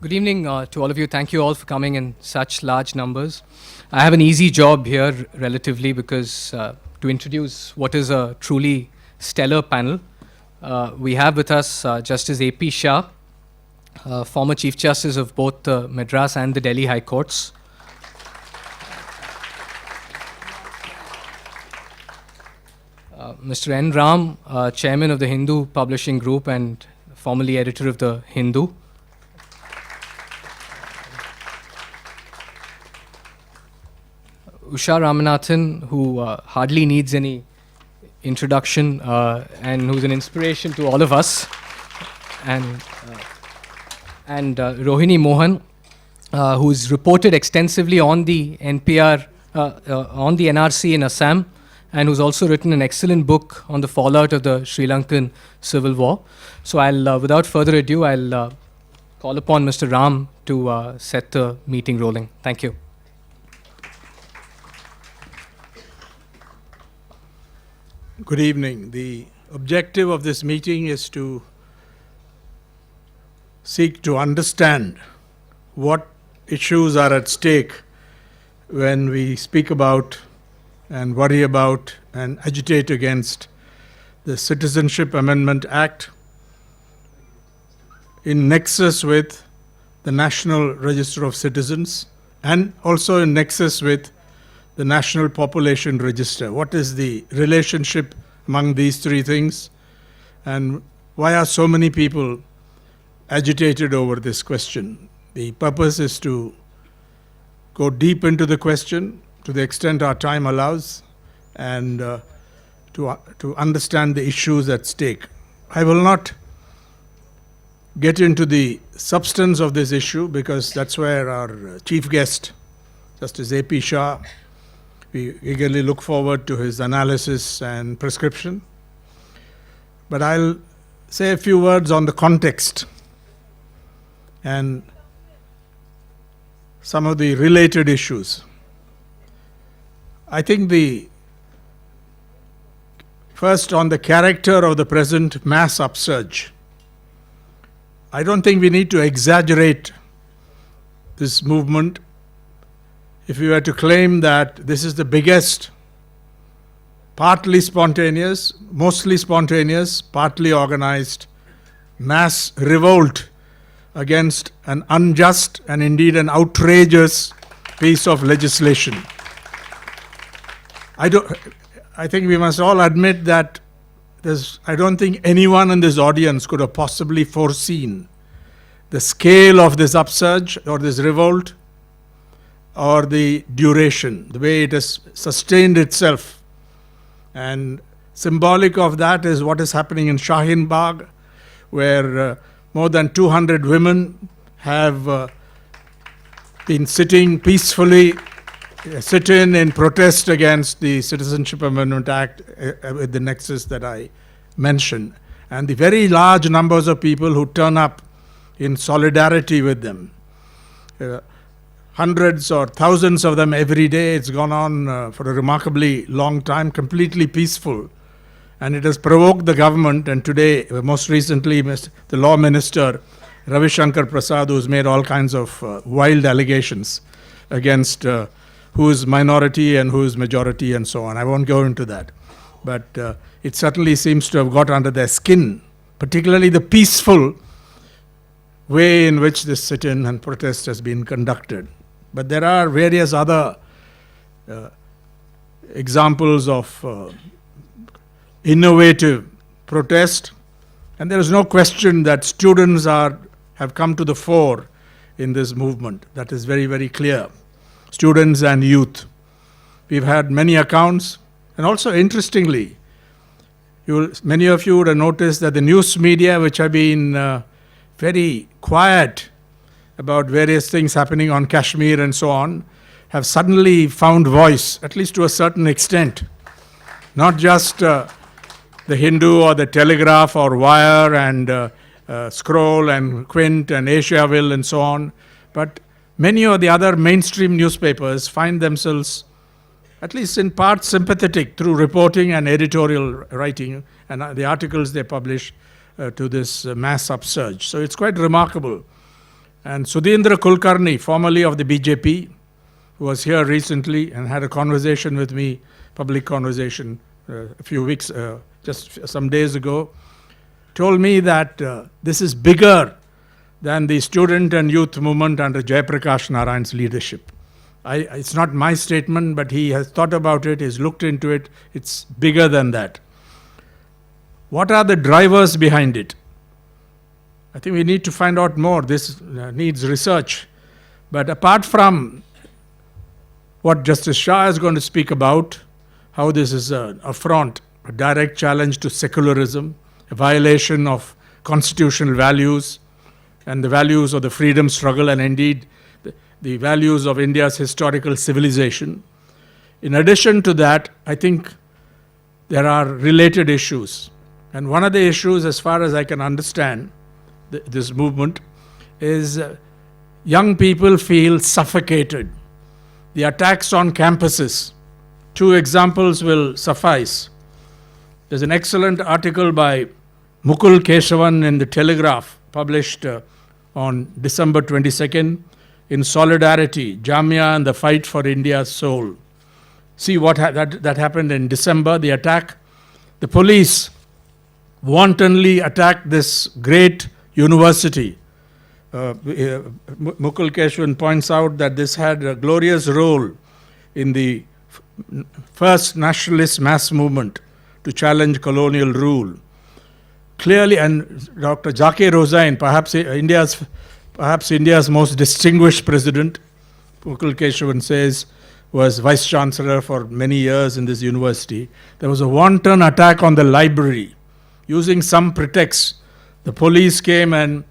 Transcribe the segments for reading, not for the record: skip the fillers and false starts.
Good evening to all of you. Thank you all for coming in such large numbers. I have an easy job here relatively because to introduce what is a truly stellar panel. We have with us Justice A.P. Shah, former Chief Justice of both the Madras and the Delhi High Courts. Mr. N. Ram, Chairman of the Hindu Publishing Group and formerly editor of the Hindu. Usha Ramanathan, who hardly needs any introduction and who's an inspiration to all of us. And Rohini Mohan, who's reported extensively on the NPR, on the NRC in Assam, and who's also written an excellent book on the fallout of the Sri Lankan civil war. So without further ado, I'll call upon Mr. Ram to set the meeting rolling. Thank you. Good evening. The objective of this meeting is to seek to understand what issues are at stake when we speak about and worry about and agitate against the Citizenship Amendment Act in nexus with the National Register of Citizens and also in nexus with the National Population Register. What is the relationship among these three things? And why are so many people agitated over this question? The purpose is to go deep into the question to the extent our time allows and to understand the issues at stake. I will not get into the substance of this issue because that's where our chief guest, Justice A.P. Shah, we eagerly look forward to his analysis and prescription. But I'll say a few words on the context and some of the related issues. I think first on the character of the present mass upsurge. I don't think we need to exaggerate this movement. If we were to claim that this is the biggest, partly spontaneous, mostly spontaneous, partly organized mass revolt against an unjust and indeed an outrageous piece of legislation. I think we must all admit that I don't think anyone in this audience could have possibly foreseen the scale of this upsurge or this revolt or the duration, the way it has sustained itself. And symbolic of that is what is happening in Shaheen Bagh, where more than 200 women have been sitting peacefully, sit-in protest against the Citizenship Amendment Act with the nexus that I mentioned. And the very large numbers of people who turn up in solidarity with them. Hundreds or thousands of them every day. It's gone on for a remarkably long time, completely peaceful. And it has provoked the government, and today, most recently, the law minister, Ravi Shankar Prasad, who's made all kinds of wild allegations against who is minority and who is majority and so on. I won't go into that. But it certainly seems to have got under their skin, particularly the peaceful way in which this sit-in and protest has been conducted. But there are various other examples of innovative protest, and there is no question that students have come to the fore in this movement. That is very, very clear. Students and youth. We've had many accounts, and also interestingly, many of you would have noticed that the news media, which have been very quiet about various things happening on Kashmir and so on, have suddenly found voice, at least to a certain extent. Not just the Hindu or the Telegraph or Wire and Scroll and Quint and Asiaville and so on, but many of the other mainstream newspapers find themselves, at least in part, sympathetic through reporting and editorial writing and the articles they publish to this mass upsurge. So it's quite remarkable And Sudhindra Kulkarni, formerly of the BJP, who was here recently and had a conversation with me, public conversation, a few weeks, just some days ago, told me that this is bigger than the student and youth movement under Jayaprakash Narayan's leadership. It's not my statement, but he has thought about it, he's looked into it, it's bigger than that. What are the drivers behind it? I think we need to find out more. This needs research. But apart from what Justice Shah is going to speak about, how this is an affront, a direct challenge to secularism, a violation of constitutional values and the values of the freedom struggle, and indeed the values of India's historical civilization. In addition to that, I think there are related issues. And one of the issues, as far as I can understand, this movement, is young people feel suffocated. The attacks on campuses. 2 examples will suffice. There's an excellent article by Mukul Keshavan in the Telegraph, published on December 22nd, in Solidarity, Jamia and the Fight for India's Soul. See what that happened in December, the attack. The police wantonly attacked this great university. Mukul Keshavan points out that this had a glorious role in the first nationalist mass movement to challenge colonial rule. Clearly, and Dr. Zakir Hussain, perhaps India's most distinguished president, Mukul Keshavan says, was vice chancellor for many years in this university. There was a wanton attack on the library. Using some pretext, the police came and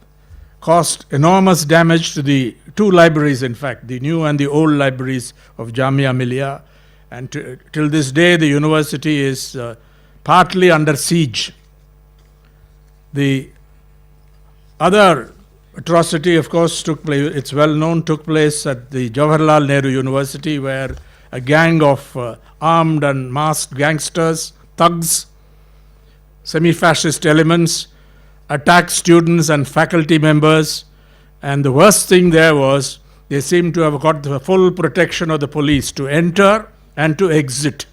caused enormous damage to the 2 libraries, in fact, the new and the old libraries of Jamia Millia. And till this day, the university is partly under siege. The other atrocity, of course, took place, it's well known, took place at the Jawaharlal Nehru University, where a gang of armed and masked gangsters, thugs, semi-fascist elements, attacked students and faculty members. And the worst thing there was, they seemed to have got the full protection of the police to enter and to exit.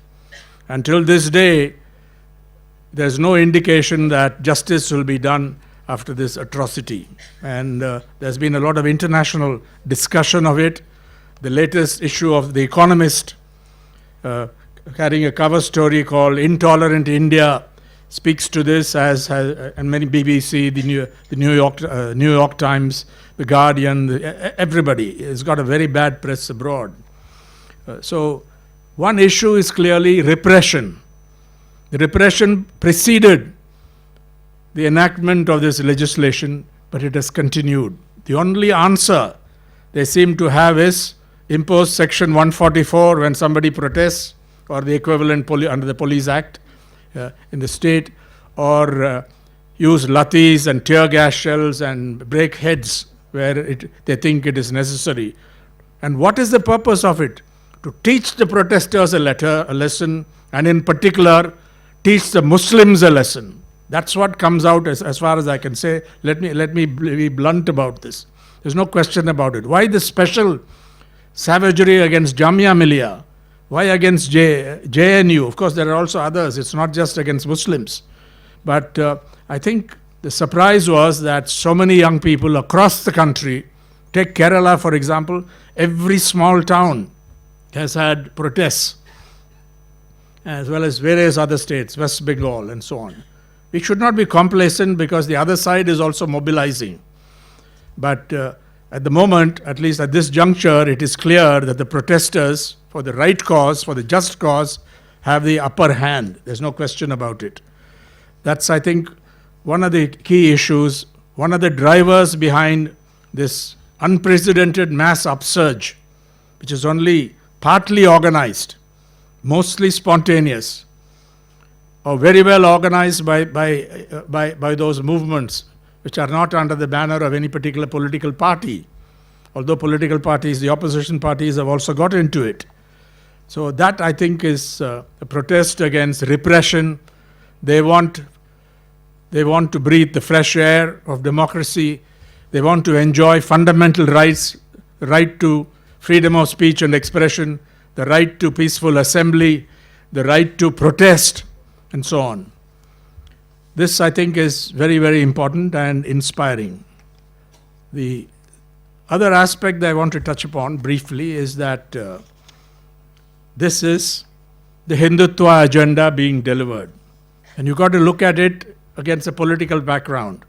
Until this day, there's no indication that justice will be done after this atrocity. And there's been a lot of international discussion of it. The latest issue of The Economist, carrying a cover story called Intolerant India, speaks to this, and many BBC, the New York Times, The Guardian, everybody has got a very bad press abroad. So one issue is clearly repression. The repression preceded the enactment of this legislation, but it has continued. The only answer they seem to have is impose Section 144 when somebody protests, or the equivalent under the Police Act in the state, or use lathis and tear gas shells and break heads where they think it is necessary. And what is the purpose of it? To teach the protesters a lesson, and in particular, teach the Muslims a lesson. That's what comes out as far as I can say. Let me be blunt about this. There's no question about it. Why this special savagery against Jamia Millia? Why against JNU? Of course, there are also others. It's not just against Muslims. But I think the surprise was that so many young people across the country, take Kerala for example, every small town has had protests, as well as various other states, West Bengal and so on. We should not be complacent because the other side is also mobilizing. But at the moment, at least at this juncture, it is clear that the protesters, for the right cause, for the just cause, have the upper hand. There's no question about it. That's, I think, one of the key issues, one of the drivers behind this unprecedented mass upsurge, which is only partly organized, mostly spontaneous, or very well organized by those movements which are not under the banner of any particular political party, although political parties, the opposition parties, have also got into it. So that, I think, is a protest against repression. They want to breathe the fresh air of democracy, They want to enjoy fundamental rights, right to freedom of speech and expression, the right to peaceful assembly, the right to protest, and so on. This, I think, is very, very important and inspiring. The other aspect that I want to touch upon briefly is that this is the Hindutva agenda being delivered. And you've got to look at it against a political background.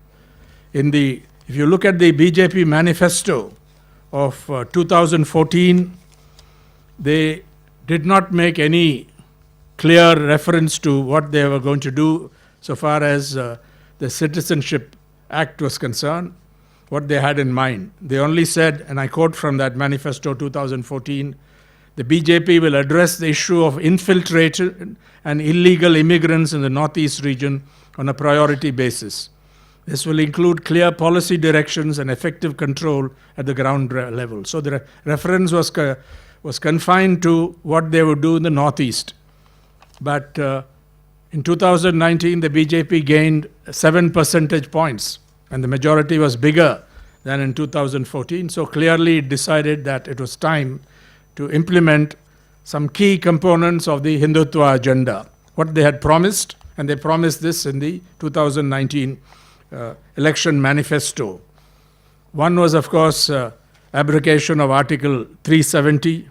If you look at the BJP manifesto of 2014, they did not make any clear reference to what they were going to do so far as the Citizenship Act was concerned, what they had in mind. They only said, and I quote from that manifesto 2014, the BJP will address the issue of infiltrated and illegal immigrants in the Northeast region on a priority basis. This will include clear policy directions and effective control at the ground level. So the reference was confined to what they would do in the Northeast. But in 2019, the BJP gained 7 percentage points, and the majority was bigger than in 2014. So clearly it decided that it was time to implement some key components of the Hindutva agenda, what they had promised, and they promised this in the 2019 election manifesto. One was, of course, abrogation of Article 370,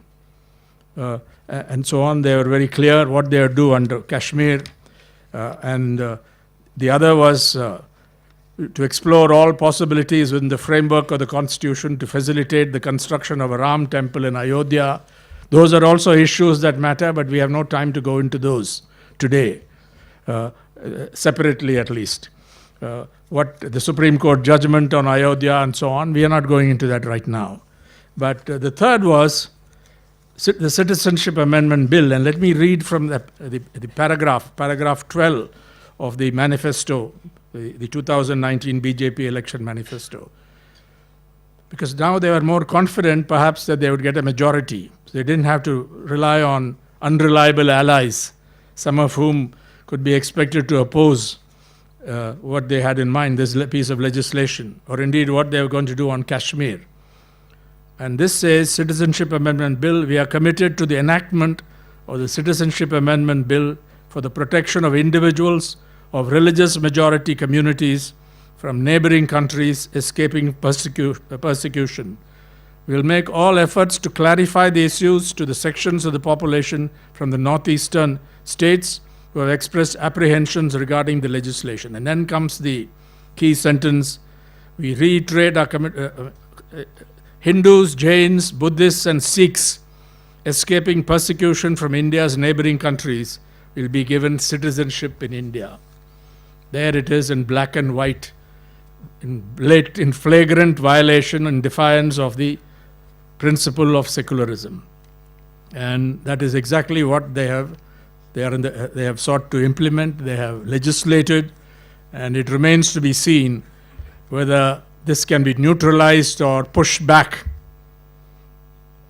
and so on. They were very clear what they would do under Kashmir. And the other was to explore all possibilities within the framework of the Constitution to facilitate the construction of a Ram temple in Ayodhya. Those are also issues that matter, but we have no time to go into those today, separately at least. What the Supreme Court judgment on Ayodhya and so on, we are not going into that right now. But the third was the Citizenship Amendment Bill, and let me read from the paragraph 12 of the manifesto, the 2019 BJP election manifesto. Because now they were more confident perhaps that they would get a majority. They didn't have to rely on unreliable allies, some of whom could be expected to oppose what they had in mind, this piece of legislation, or indeed what they were going to do on Kashmir. And this says, Citizenship Amendment Bill, we are committed to the enactment of the Citizenship Amendment Bill for the protection of individuals of religious majority communities from neighboring countries escaping persecution. We will make all efforts to clarify the issues to the sections of the population from the northeastern states who have expressed apprehensions regarding the legislation. And then comes the key sentence. We reiterate our commitment. Hindus, Jains, Buddhists, and Sikhs escaping persecution from India's neighboring countries will be given citizenship in India. There it is in black and white, in flagrant violation and defiance of the principle of secularism. And that is exactly what they have sought to implement, they have legislated, and it remains to be seen whether this can be neutralized or pushed back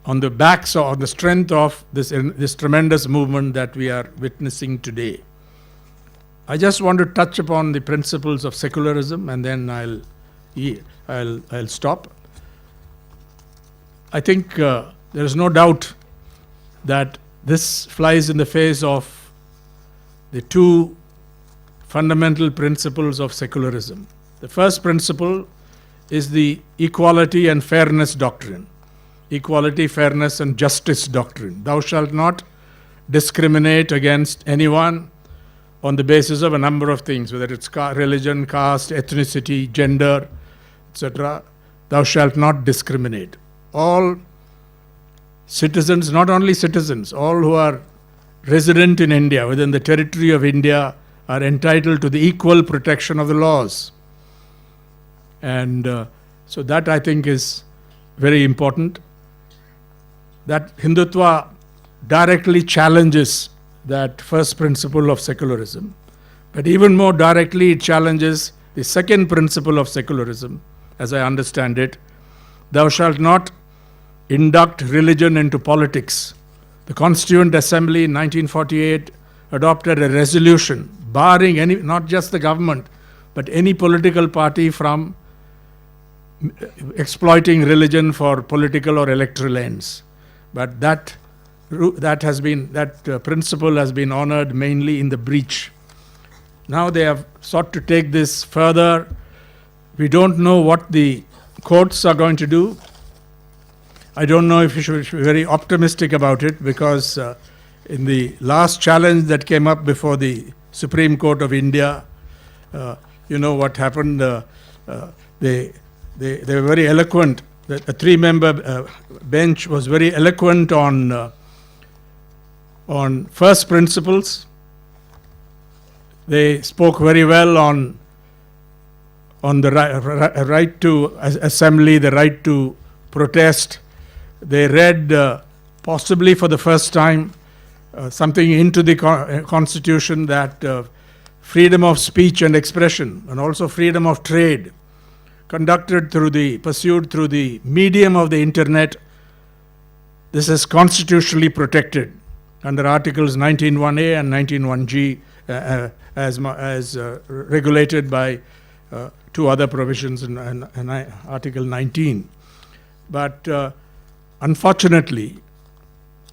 on the backs or on the strength of this tremendous movement that we are witnessing today. I just want to touch upon the principles of secularism, and then I'll stop. I think there is no doubt that this flies in the face of the two fundamental principles of secularism. The first principle is the equality and fairness doctrine. Equality, fairness, and justice doctrine. Thou shalt not discriminate against anyone on the basis of a number of things, whether it's religion, caste, ethnicity, gender, etc. Thou shalt not discriminate. All citizens, not only citizens, all who are resident in India, within the territory of India, are entitled to the equal protection of the laws. And so that, I think, is very important. That Hindutva directly challenges that first principle of secularism. But even more directly, it challenges the second principle of secularism, as I understand it. Thou shalt not induct religion into politics. The Constituent Assembly in 1948 adopted a resolution barring any, not just the government, but any political party from exploiting religion for political or electoral ends. But that principle has been honored mainly in the breach. Now they have sought to take this further. We don't know what the courts are going to do. I don't know if we should be very optimistic about it, because in the last challenge that came up before the Supreme Court of India, you know what happened. They were very eloquent. A three-member bench was very eloquent on first principles. They spoke very well on the right to assembly, the right to protest. They read, possibly for the first time, something into the Constitution, that freedom of speech and expression, and also freedom of trade, pursued through the medium of the internet, this is constitutionally protected under Articles 19(1)A and 19(1)G, as regulated by two other provisions in Article 19. But unfortunately,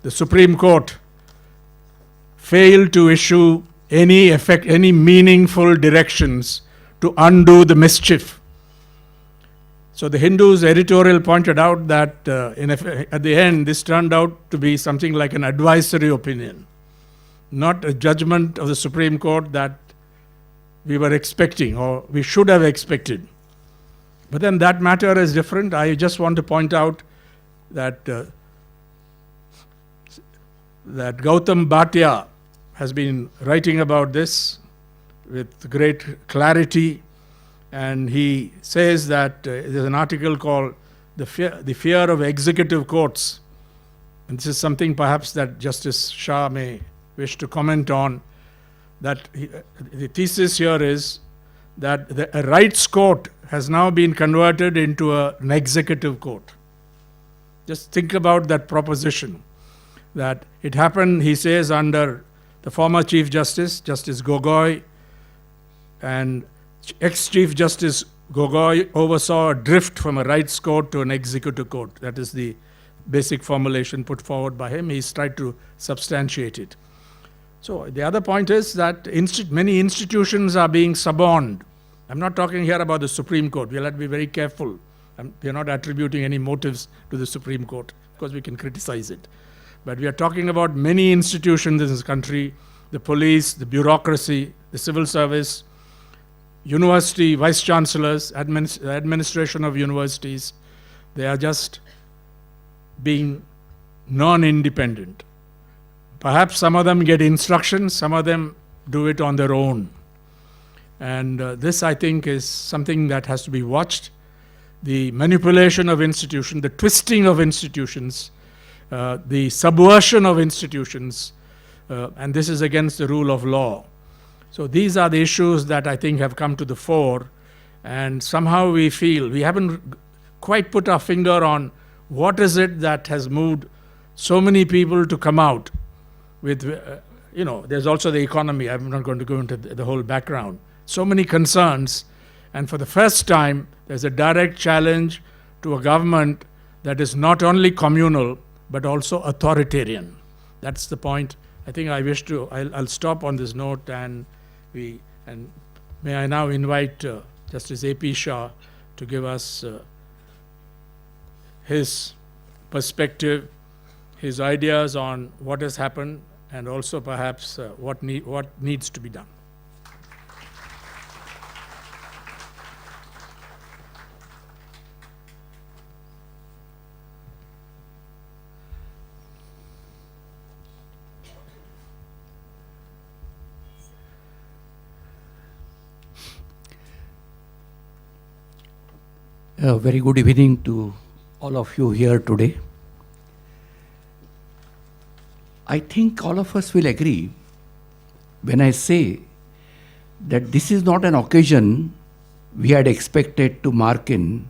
the Supreme Court failed to issue any meaningful directions to undo the mischief. So the Hindu's editorial pointed out that at the end, this turned out to be something like an advisory opinion, not a judgment of the Supreme Court that we were expecting or we should have expected. But then that matter is different. I just want to point out that Gautam Bhatia has been writing about this with great clarity. And he says that there's an article called the fear of executive courts. And this is something perhaps that Justice Shah may wish to comment on. That the thesis here is that a rights court has now been converted into an executive court. Just think about that proposition. That it happened, he says, under the former Chief Justice, Justice Gogoi, and ex-Chief Justice Gogoi oversaw a drift from a rights court to an executive court. That is the basic formulation put forward by him. He's tried to substantiate it. So the other point is that many institutions are being suborned. I'm not talking here about the Supreme Court. We'll have to be very careful. We're not attributing any motives to the Supreme Court, because we can criticize it. But we are talking about many institutions in this country: the police, the bureaucracy, the civil service, university vice chancellors, administration of universities. They are just being non-independent. Perhaps some of them get instructions, some of them do it on their own. And this, I think, is something that has to be watched. The manipulation of institutions, the twisting of institutions, the subversion of institutions, and this is against the rule of law. So these are the issues that I think have come to the fore, and somehow we feel we haven't quite put our finger on what is it that has moved so many people to come out with, there's also the economy. I'm not going to go into the whole background. So many concerns, and for the first time, there's a direct challenge to a government that is not only communal, but also authoritarian. That's the point. I think I'll stop on this note, and may I now invite Justice A.P. Shah to give us his perspective, his ideas on what has happened, and also perhaps what needs to be done. A very good evening to all of you here today. I think all of us will agree when I say that this is not an occasion we had expected to mark in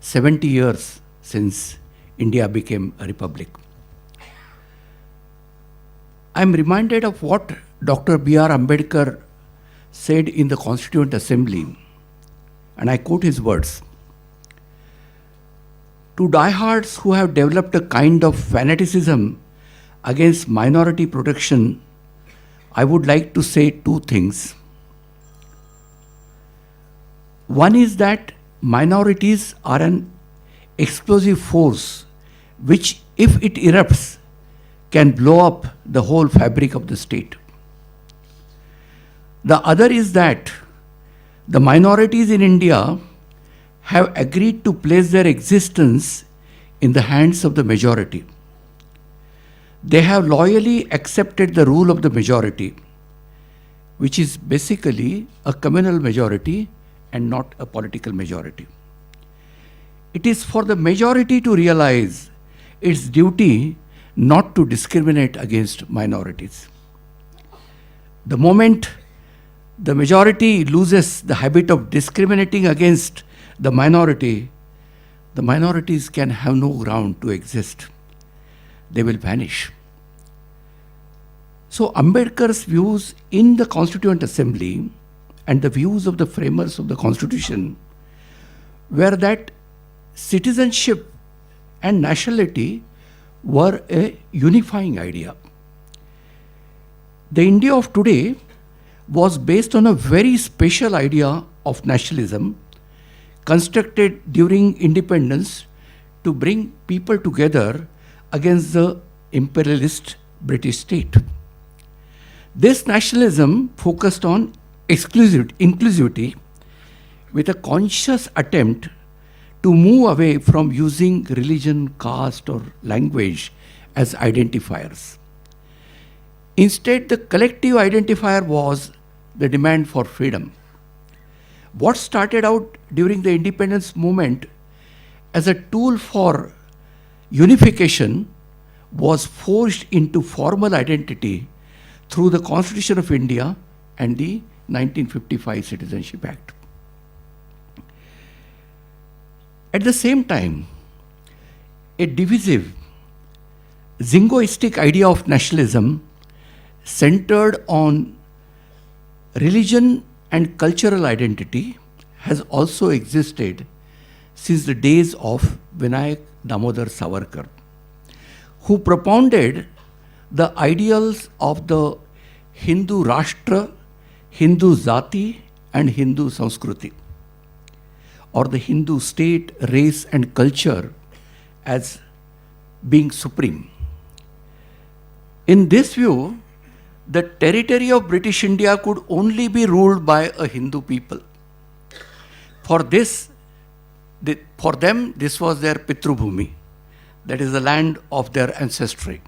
70 years since India became a republic. I am reminded of what Dr. B.R. Ambedkar said in the Constituent Assembly, and I quote his words: To diehards who have developed a kind of fanaticism against minority protection, I would like to say two things. One is that minorities are an explosive force which, if it erupts, can blow up the whole fabric of the state. The other is that the minorities in India have agreed to place their existence in the hands of the majority. They have loyally accepted the rule of the majority, which is basically a communal majority and not a political majority. It is for the majority to realize its duty not to discriminate against minorities. The moment the majority loses the habit of discriminating against the minorities can have no ground to exist. They will vanish. So Ambedkar's views in the Constituent Assembly and the views of the framers of the Constitution were that citizenship and nationality were a unifying idea. The India of today was based on a very special idea of nationalism constructed during independence to bring people together against the imperialist British state. This nationalism focused on inclusivity with a conscious attempt to move away from using religion, caste, or language as identifiers. Instead, the collective identifier was the demand for freedom. What started out during the independence movement as a tool for unification was forged into formal identity through the Constitution of India and the 1955 Citizenship Act. At the same time, a divisive, zingoistic idea of nationalism centered on religion and cultural identity has also existed since the days of Vinayak Damodar Savarkar, who propounded the ideals of the Hindu Rashtra, Hindu Zati, and Hindu Sanskriti, or the Hindu state, race, and culture as being supreme. In this view, the territory of British India could only be ruled by a Hindu people. For them, this was their Pitrubhumi, that is the land of their ancestry,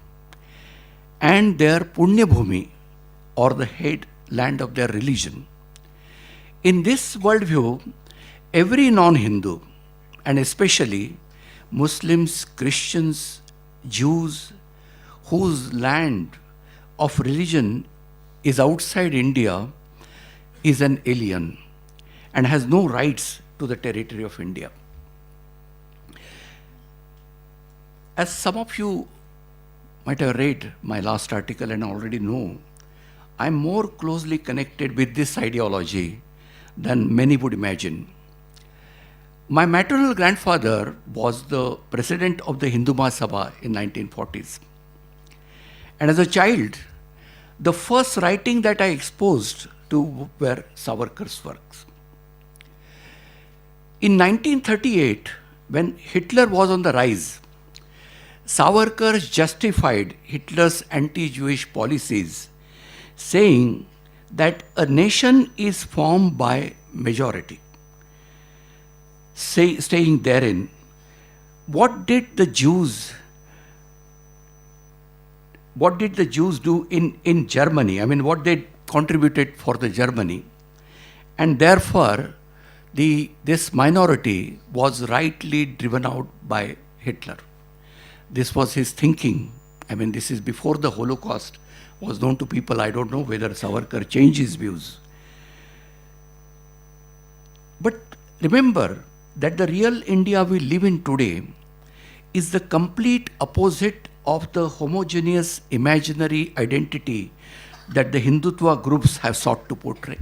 and their Punya Bhumi, or the head land of their religion. In this worldview, every non-Hindu, and especially Muslims, Christians, Jews, whose land of religion is outside India, is an alien and has no rights to the territory of India. As some of you might have read my last article and already know, I'm more closely connected with this ideology than many would imagine. My maternal grandfather was the president of the Hindu Mahasabha in 1940s. And as a child, the first writing that I exposed to were Savarkar's works. In 1938, when Hitler was on the rise, Savarkar justified Hitler's anti-Jewish policies, saying that a nation is formed by majority. Staying therein, what did the Jews do in Germany? I mean, what they contributed for the Germany. And therefore, this minority was rightly driven out by Hitler. This was his thinking. I mean, this is before the Holocaust was known to people. I don't know whether Savarkar changed his views. But remember that the real India we live in today is the complete opposite of the homogeneous imaginary identity that the Hindutva groups have sought to portray.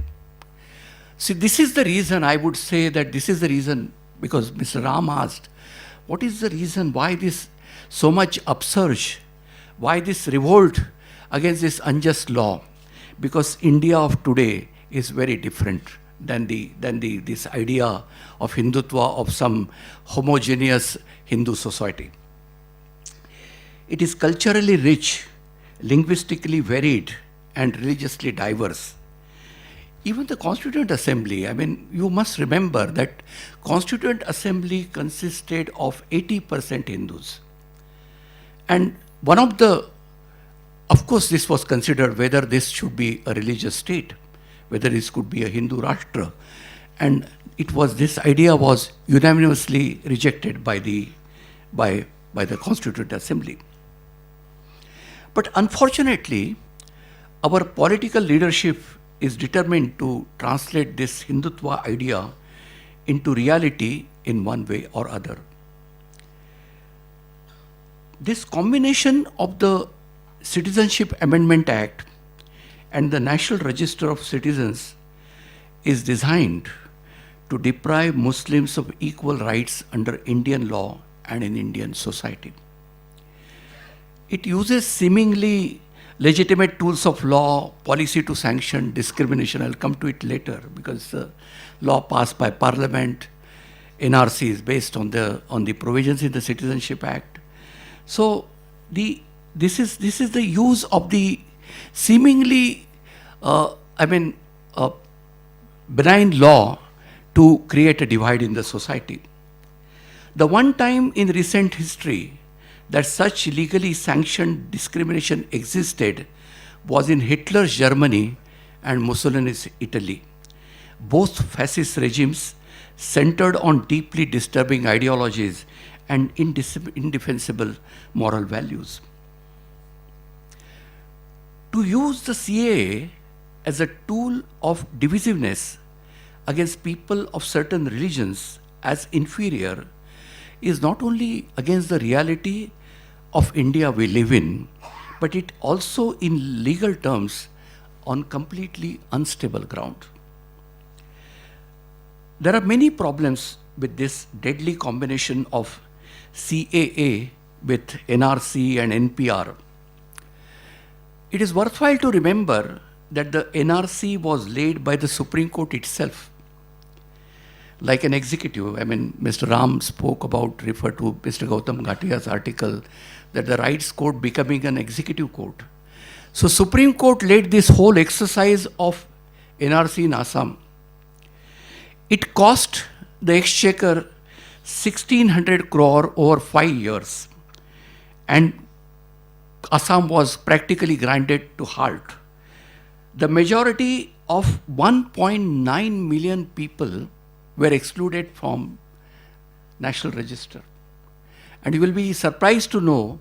See, this is the reason I would say that this is the reason, because Mr. Ram asked, what is the reason why this so much upsurge, why this revolt against this unjust law? Because India of today is very different than this idea of Hindutva, of some homogeneous Hindu society. It is culturally rich, linguistically varied, and religiously diverse. Even the Constituent Assembly, I mean, you must remember that Constituent Assembly consisted of 80% Hindus. And one of course, this was considered whether this should be a religious state, whether this could be a Hindu Rashtra. And this idea was unanimously rejected by the Constituent Assembly. But unfortunately, our political leadership is determined to translate this Hindutva idea into reality in one way or other. This combination of the Citizenship Amendment Act and the National Register of Citizens is designed to deprive Muslims of equal rights under Indian law and in Indian society. It uses seemingly legitimate tools of law, policy to sanction discrimination. I'll come to it later because the law passed by Parliament, NRC is based on the provisions in the Citizenship Act. So this is the use of the seemingly benign law to create a divide in the society. The one time in recent history that such legally sanctioned discrimination existed was in Hitler's Germany and Mussolini's Italy. Both fascist regimes centered on deeply disturbing ideologies and indefensible moral values. To use the CAA as a tool of divisiveness against people of certain religions as inferior is not only against the reality of India we live in, but it also in legal terms on completely unstable ground. There are many problems with this deadly combination of CAA with NRC and NPR. It is worthwhile to remember that the NRC was laid by the Supreme Court itself. Like an executive, I mean, Mr. Ram referred to Mr. Gautam Ghatia's article that the rights court becoming an executive court. So Supreme Court led this whole exercise of NRC in Assam. It cost the exchequer 1,600 crore over 5 years. And Assam was practically grinded to halt. The majority of 1.9 million people were excluded from National Register. And you will be surprised to know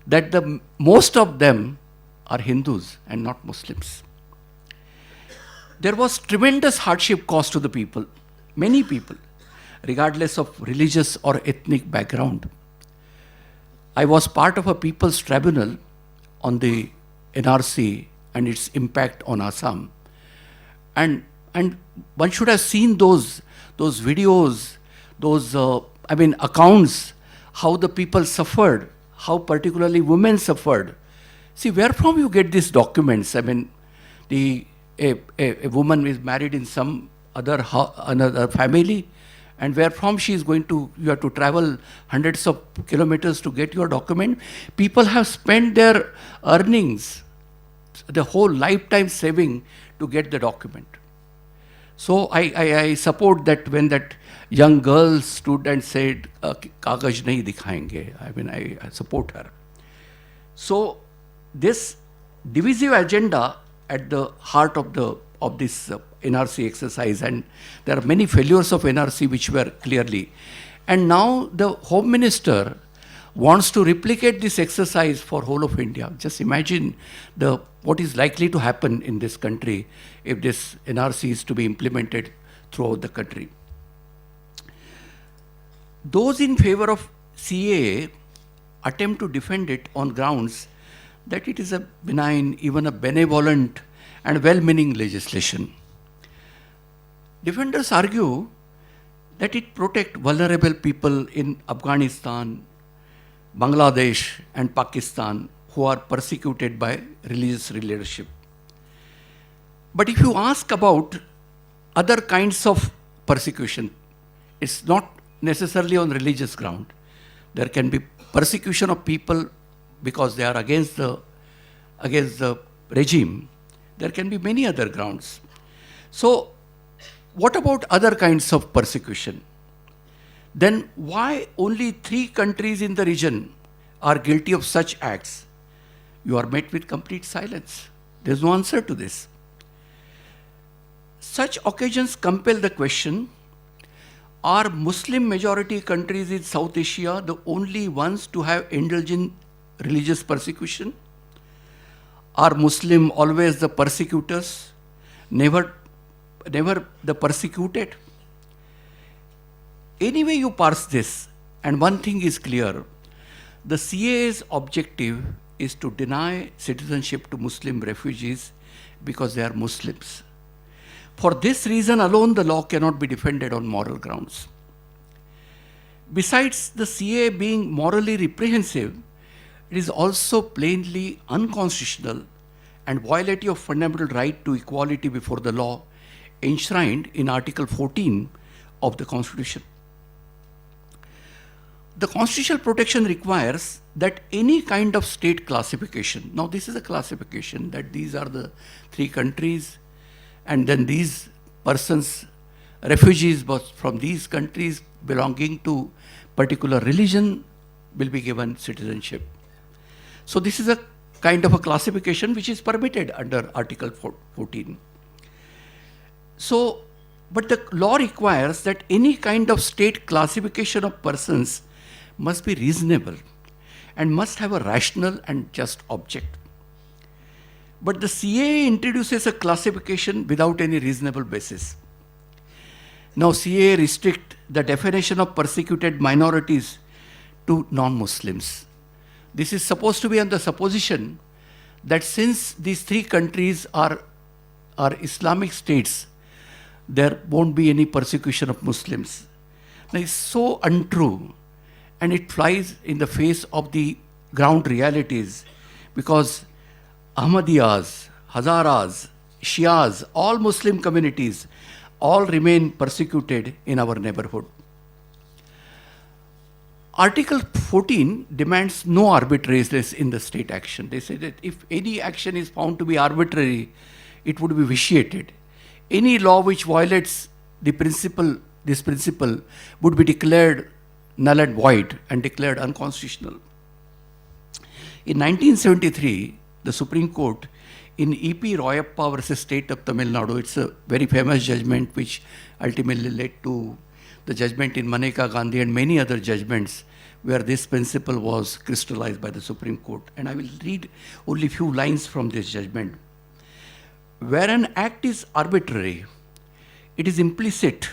that most of them are Hindus and not Muslims. There was tremendous hardship caused to the people, many people, regardless of religious or ethnic background. I was part of a people's tribunal on the NRC and its impact on Assam. And one should have seen those videos, accounts, how the people suffered, how particularly women suffered. See, where from you get these documents? I mean, a woman is married in some another family, and where from she is going to, you have to travel hundreds of kilometers to get your document. People have spent their earnings, the whole lifetime saving to get the document. So I support that when that young girl stood and said, "Kagaj nahi dikhayenge." I mean, I support her. So this divisive agenda at the heart of this NRC exercise, and there are many failures of NRC which were clearly. And now the Home Minister wants to replicate this exercise for whole of India. Just imagine what is likely to happen in this country if this NRC is to be implemented throughout the country. Those in favor of CAA attempt to defend it on grounds that it is a benign, even a benevolent and well-meaning legislation. Defenders argue that it protect vulnerable people in Afghanistan, Bangladesh and Pakistan who are persecuted by religious leadership. But if you ask about other kinds of persecution, it's not necessarily on religious ground. There can be persecution of people because they are against the regime. There can be many other grounds. So what about other kinds of persecution? Then why only 3 countries in the region are guilty of such acts? You are met with complete silence. There's no answer to this. Such occasions compel the question, are Muslim majority countries in South Asia the only ones to have indulged in religious persecution? Are Muslim always the persecutors, never the persecuted? Anyway you parse this, and one thing is clear, the CAA's objective is to deny citizenship to Muslim refugees because they are Muslims. For this reason alone, the law cannot be defended on moral grounds. Besides the CAA being morally reprehensible, it is also plainly unconstitutional and violative of fundamental right to equality before the law enshrined in Article 14 of the Constitution. The constitutional protection requires that any kind of state classification, now this is a classification that these are the 3 countries, and then these persons, refugees from these countries belonging to particular religion will be given citizenship. So this is a kind of a classification which is permitted under Article 14. So, but the law requires that any kind of state classification of persons must be reasonable and must have a rational and just object. But the CAA introduces a classification without any reasonable basis. Now CAA restricts the definition of persecuted minorities to non-Muslims. This is supposed to be on the supposition that since these 3 countries are Islamic states, there won't be any persecution of Muslims. Now it's so untrue, and it flies in the face of the ground realities, because Ahmadiyas, Hazaras, Shias, all Muslim communities, all remain persecuted in our neighborhood. Article 14 demands no arbitrariness in the state action. They say that if any action is found to be arbitrary, it would be vitiated. Any law which violates this principle would be declared null and void and declared unconstitutional. In 1973, the Supreme Court in E.P. Royappa versus State of Tamil Nadu, it's a very famous judgment which ultimately led to the judgment in Maneka Gandhi and many other judgments where this principle was crystallized by the Supreme Court. And I will read only a few lines from this judgment. Where an act is arbitrary, it is implicit,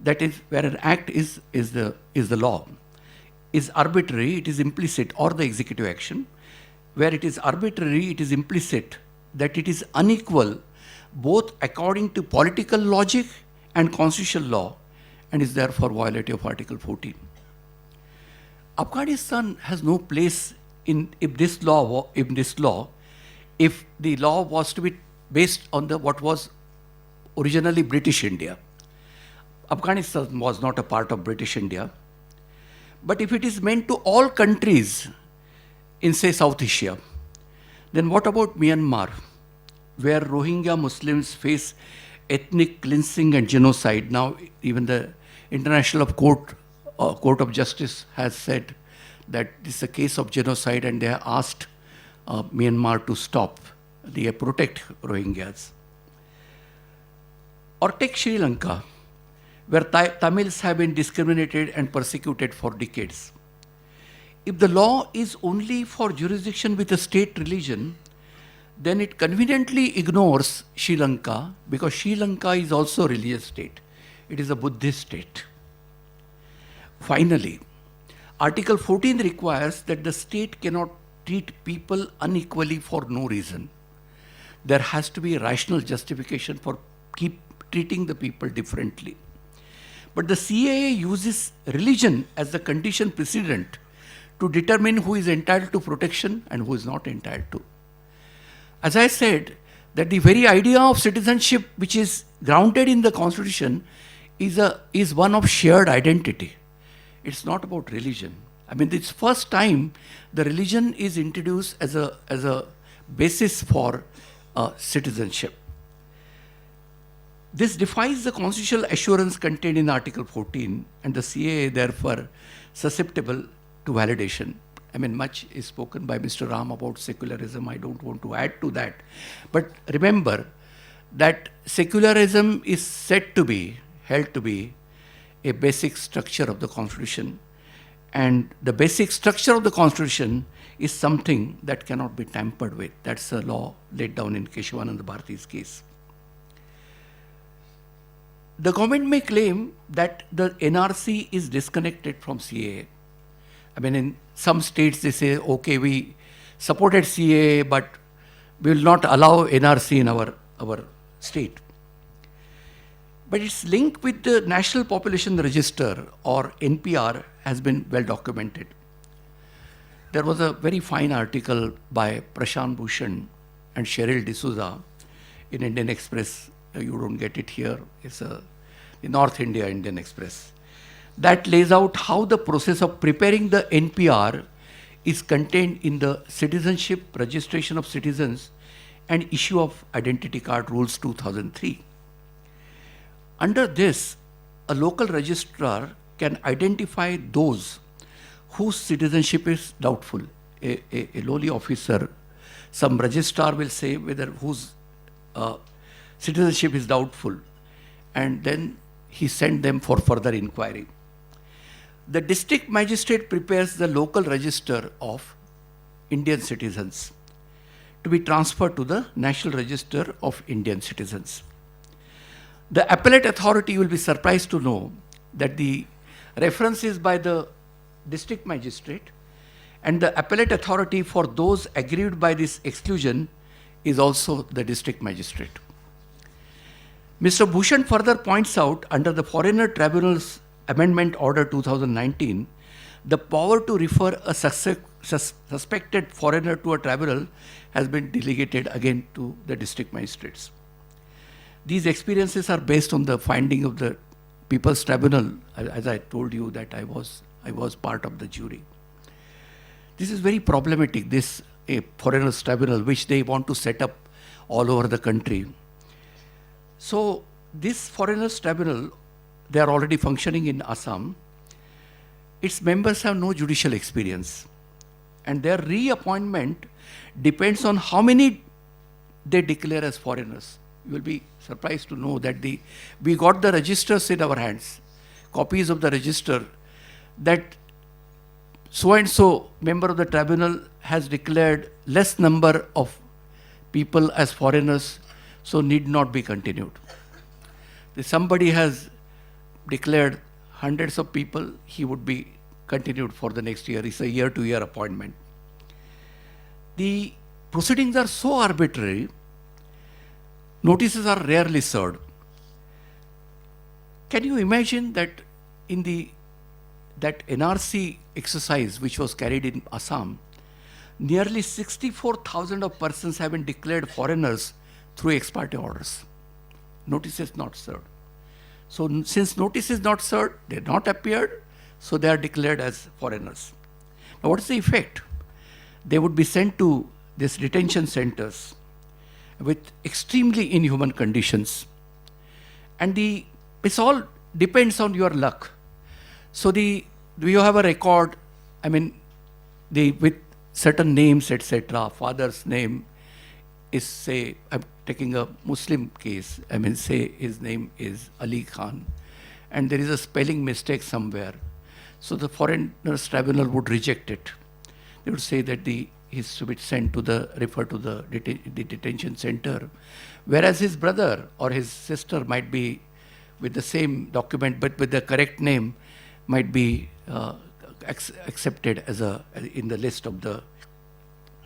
that is, where an act is the law, is arbitrary, it is implicit, or the executive action. Where it is arbitrary, it is implicit that it is unequal both according to political logic and constitutional law, and is therefore violative of Article 14. Afghanistan has no place in this law, if the law was to be based on what was originally British India. Afghanistan was not a part of British India. But if it is meant to all countries in, say, South Asia, then what about Myanmar, where Rohingya Muslims face ethnic cleansing and genocide? Now, even the International Court of Justice has said that this is a case of genocide, and they have asked Myanmar to stop, they protect Rohingyas. Or take Sri Lanka, where Tamils have been discriminated and persecuted for decades. If the law is only for jurisdiction with a state religion, then it conveniently ignores Sri Lanka, because Sri Lanka is also a religious state. It is a Buddhist state. Finally, Article 14 requires that the state cannot treat people unequally for no reason. There has to be a rational justification for keep treating the people differently. But the CAA uses religion as the condition precedent to determine who is entitled to protection and who is not entitled to. As I said, that the very idea of citizenship, which is grounded in the Constitution, is one of shared identity. It's not about religion. I mean, it's first time the religion is introduced as a basis for citizenship. This defies the constitutional assurance contained in Article 14, and the CAA therefore susceptible to validation. I mean, much is spoken by Mr. Ram about secularism. I don't want to add to that. But remember that secularism is held to be a basic structure of the Constitution. And the basic structure of the Constitution is something that cannot be tampered with. That's the law laid down in Keshavananda Bharati's case. The government may claim that the NRC is disconnected from CAA. I mean, in some states they say, okay, we supported CAA, but we will not allow NRC in our state. But its link with the National Population Register, or NPR, has been well documented. There was a very fine article by Prashant Bhushan and Cheryl D'Souza in Indian Express. You don't get it here. It's the North India Indian Express. That lays out how the process of preparing the NPR is contained in the Citizenship, Registration of Citizens and Issue of Identity Card Rules 2003. Under this, a local registrar can identify those whose citizenship is doubtful. A lowly officer, some registrar will say whether whose citizenship is doubtful, and then he sent them for further inquiry. The district magistrate prepares the local register of Indian citizens to be transferred to the National Register of Indian Citizens. The appellate authority will be surprised to know that the reference is by the district magistrate, and the appellate authority for those aggrieved by this exclusion is also the district magistrate. Mr. Bhushan further points out, under the Foreigner Tribunal's Amendment Order 2019, the power to refer a suspected foreigner to a tribunal has been delegated again to the district magistrates. These experiences are based on the finding of the People's Tribunal, as I told you that I was part of the jury. This is very problematic, this foreigners tribunal, which they want to set up all over the country. So this foreigners tribunal, they are already functioning in Assam. Its members have no judicial experience, and their reappointment depends on how many they declare as foreigners. You will be surprised to know that we got the registers in our hands, copies of the register, that so-and-so member of the tribunal has declared less number of people as foreigners, so need not be continued. If somebody has declared hundreds of people, he would be continued for the next year. It's a year-to-year appointment. The proceedings are so arbitrary, notices are rarely served. Can you imagine that in that NRC exercise which was carried in Assam, nearly 64,000 of persons have been declared foreigners through ex parte orders. Notices not served. So since notice is not served, they have not appeared, so they are declared as foreigners. Now what is the effect? They would be sent to these detention centers with extremely inhuman conditions. And this all depends on your luck. So do you have a record, I mean, with certain names, etc. Father's name is, say, I'm taking a Muslim case, I mean, say his name is Ali Khan, and there is a spelling mistake somewhere. So the foreigners tribunal would reject it. They would say that he's to be sent to referred to the detention center, whereas his brother or his sister might be with the same document but with the correct name, might be accepted as in the list of the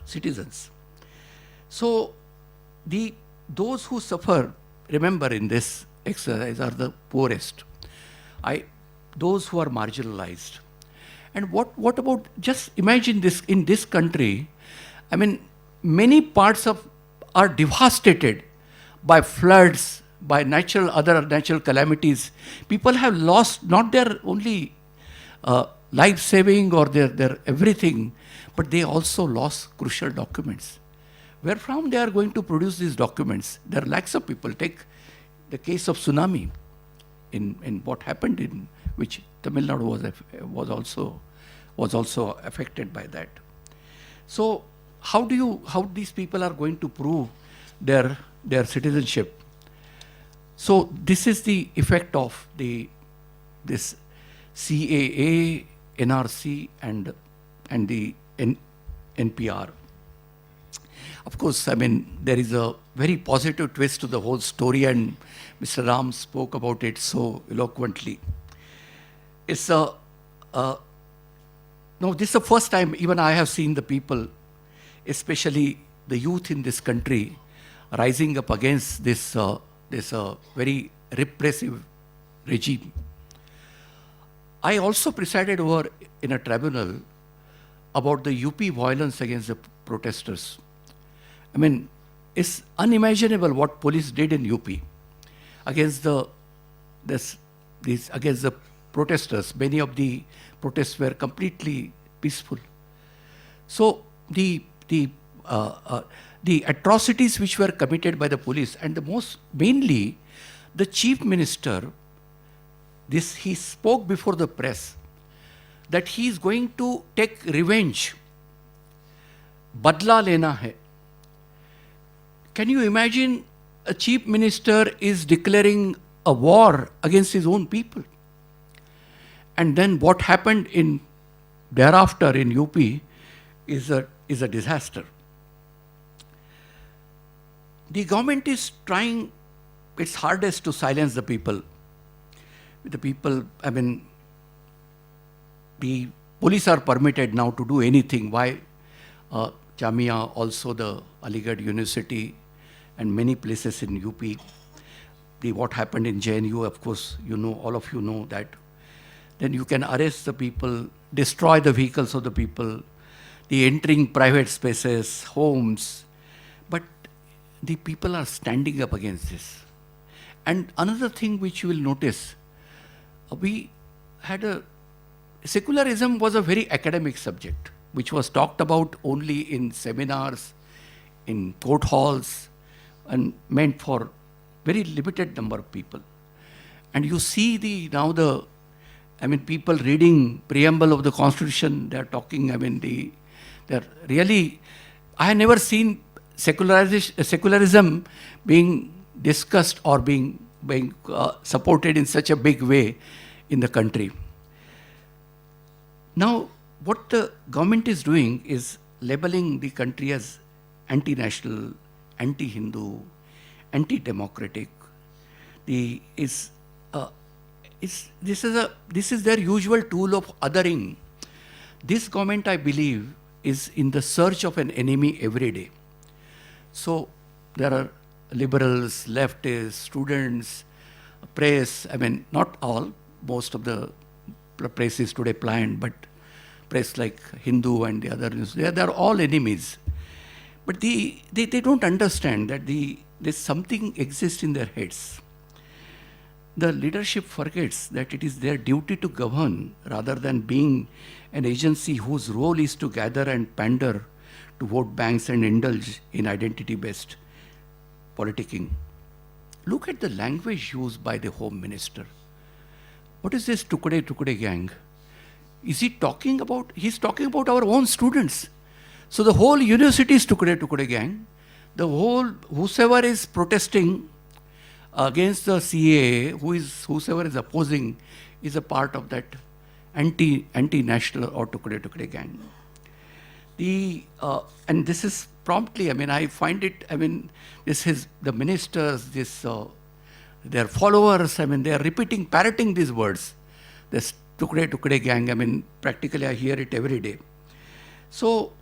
citizens. So those who suffer, remember, in this exercise are the poorest. those who are marginalized. And what about, just imagine this, in this country, I mean, many parts of are devastated by floods, by other natural calamities. People have lost not their only life saving or their everything, but they also lost crucial documents. Where from they are going to produce these documents? There are lakhs of people. Take the case of tsunami in what happened in which Tamil Nadu was also affected by that. So how these people are going to prove their citizenship? So this is the effect of this CAA, NRC, and the NPR. Of course, I mean, there is a very positive twist to the whole story, and Mr. Ram spoke about it so eloquently. It's no, this is the first time even I have seen the people, especially the youth in this country, rising up against this very repressive regime. I also presided over in a tribunal about the UP violence against the protesters. I mean, it's unimaginable what police did in UP against against the protesters. Many of the protests were completely peaceful. So the atrocities which were committed by the police, and mainly the chief minister, he spoke before the press that he is going to take revenge. Badla lena hai. Can you imagine a chief minister is declaring a war against his own people? And then what happened thereafter in UP is a disaster. The government is trying its hardest to silence the people. I mean, the police are permitted now to do anything. Why? Jamia, also the Aligarh University, and many places in UP. What happened in JNU, of course, all of you know that. Then you can arrest the people, destroy the vehicles of the people, the entering private spaces, homes. But the people are standing up against this. And another thing which you will notice, secularism was a very academic subject, which was talked about only in seminars, in court halls, and meant for very limited number of people. And you see people reading preamble of the Constitution, they're talking, they're really, I have never seen secularism being discussed or being supported in such a big way in the country. Now, what the government is doing is labeling the country as anti-national, anti-Hindu, anti-democratic. This is their usual tool of othering. This government, I believe, is in the search of an enemy every day. So there are liberals, leftists, students, press. Not all. Most of the press is today pliant, but press like Hindu and the other, they are all enemies. But they don't understand that there's something exists in their heads. The leadership forgets that it is their duty to govern rather than being an agency whose role is to gather and pander to vote banks and indulge in identity-based politicking. Look at the language used by the Home Minister. What is this Tukde gang? Is he talking about, he's talking about our own students. So the whole university is Tukde gang. Whosoever is protesting against the CAA, whosoever is opposing, is a part of that anti-national or Tukde gang. And this is promptly, I find it, this is the ministers, their followers, they are parroting these words. This Tukde gang, practically I hear it every day. So,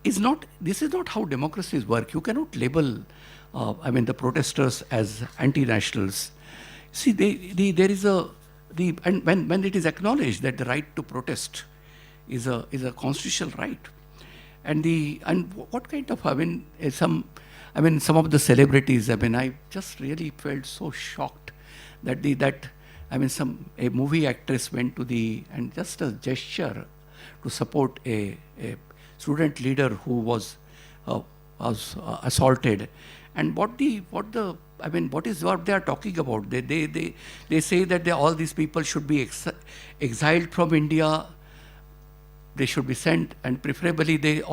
this is not how democracies work. You cannot label, the protesters as anti-nationals. See, there is a and when it is acknowledged that the right to protest is a constitutional right, and what kind of, some of the celebrities, I just really felt so shocked that a movie actress went to and just a gesture to support a student leader who was assaulted. And what is what they are talking about? They say that all these people should be exiled from India. They should be sent, and preferably the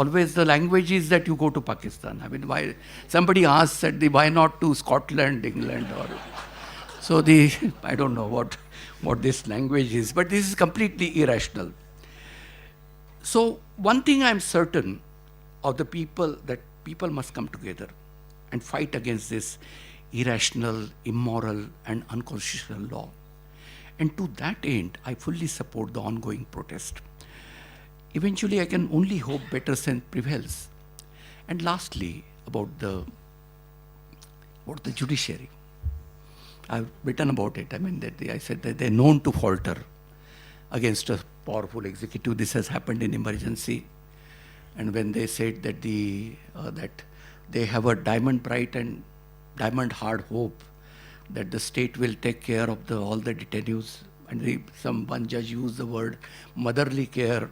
language is that you go to Pakistan. Why somebody asks that why not to Scotland, England, or so I don't know what this language is, but this is completely irrational. So one thing I'm certain of that people must come together and fight against this irrational, immoral, and unconstitutional law. And to that end, I fully support the ongoing protest. Eventually, I can only hope better sense prevails. And lastly, about the judiciary. I've written about it. I said that they're known to falter against a powerful executive. This has happened in emergency. And when they said that that they have a diamond bright and diamond hard hope that the state will take care of all the detainees, and one judge used the word motherly care.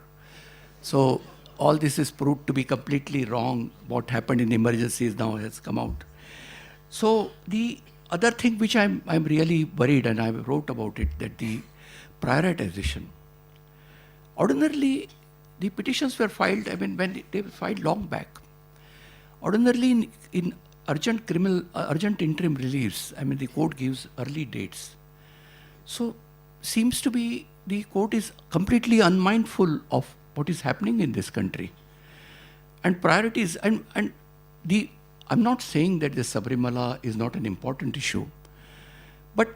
So all this is proved to be completely wrong. What happened in emergencies now has come out. So the other thing which I'm really worried, and I wrote about it, that the prioritization. Ordinarily, the petitions were filed, when they were filed long back. Ordinarily, in urgent interim reliefs, the court gives early dates. So, seems to be the court is completely unmindful of what is happening in this country. And priorities, I'm not saying that the Sabarimala is not an important issue, but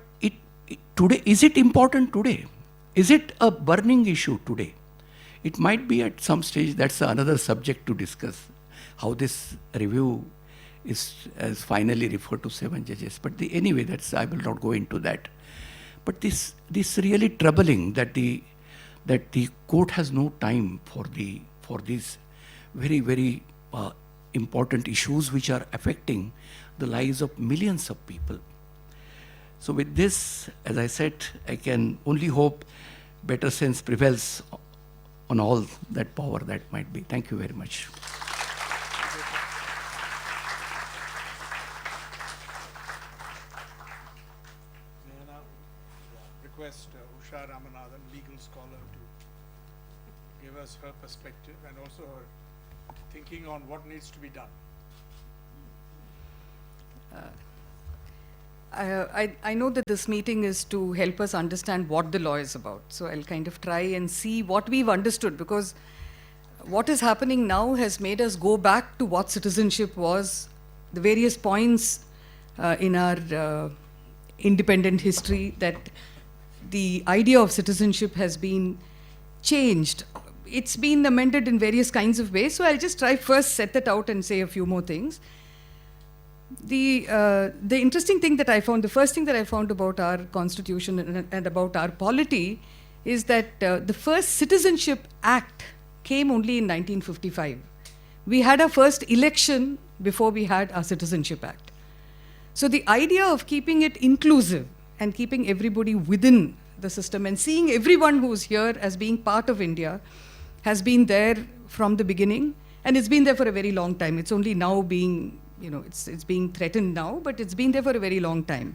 today, is it important today? Is it a burning issue today? It might be at some stage. That's another subject to discuss, how this review is finally referred to 7 judges. But anyway, I will not go into that. But this really troubling that the court has no time for these very, very important issues which are affecting the lives of millions of people. So with this, as I said, I can only hope better sense prevails on all that power that might be. Thank you very much. May I now request Usha Ramanathan, legal scholar, to give us her perspective and also her thinking on what needs to be done. I know that this meeting is to help us understand what the law is about. So I'll kind of try and see what we've understood, because what is happening now has made us go back to what citizenship was, the various points in our independent history, that the idea of citizenship has been changed. It's been amended in various kinds of ways. So I'll just try first set that out and say a few more things. The interesting thing that I found, the first thing that I found about our constitution and about our polity is that the first Citizenship Act came only in 1955. We had our first election before we had our Citizenship Act. So the idea of keeping it inclusive and keeping everybody within the system and seeing everyone who's here as being part of India has been there from the beginning, and it's been there for a very long time. It's only now being it's being threatened now, but it's been there for a very long time.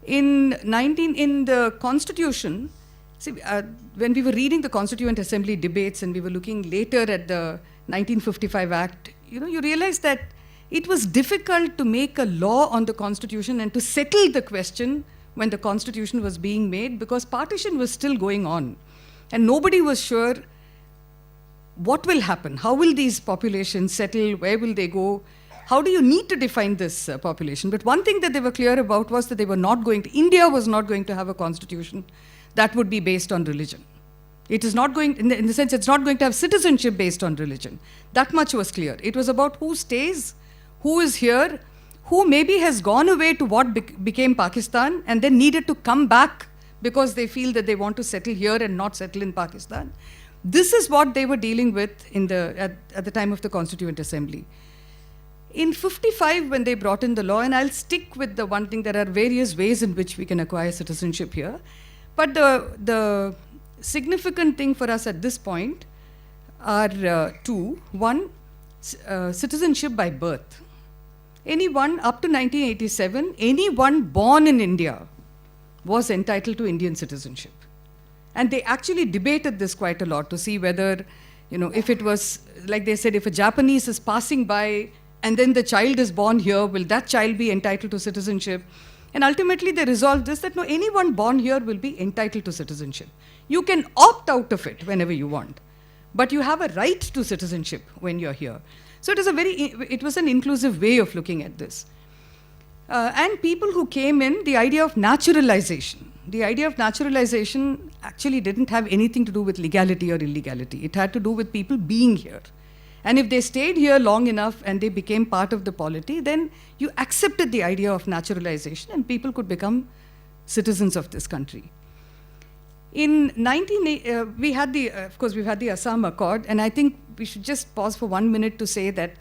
In the Constitution, when we were reading the Constituent Assembly debates and we were looking later at the 1955 Act, you realize that it was difficult to make a law on the Constitution and to settle the question when the Constitution was being made, because partition was still going on. And nobody was sure what will happen. How will these populations settle? Where will they go? How do you need to define this population? But one thing that they were clear about was that India was not going to have a constitution that would be based on religion. It is not going, in the sense, it's not going to have citizenship based on religion. That much was clear. It was about who stays, who is here, who maybe has gone away to what became Pakistan and then needed to come back because they feel that they want to settle here and not settle in Pakistan. This is what they were dealing with at the time of the Constituent Assembly. In 55, when they brought in the law, and I'll stick with the one thing, there are various ways in which we can acquire citizenship here. But the significant thing for us at this point are two. One, citizenship by birth. Anyone up to 1987, anyone born in India was entitled to Indian citizenship. And they actually debated this quite a lot to see whether, if it was, like they said, if a Japanese is passing by and then the child is born here, will that child be entitled to citizenship? And ultimately they resolved this, that no, anyone born here will be entitled to citizenship. You can opt out of it whenever you want, but you have a right to citizenship when you're here. So it was an inclusive way of looking at this. And people who came in, the idea of naturalization. The idea of naturalization actually didn't have anything to do with legality or illegality. It had to do with people being here. And if they stayed here long enough and they became part of the polity, then you accepted the idea of naturalization and people could become citizens of this country. In we've had the Assam Accord, and I think we should just pause for 1 minute to say that,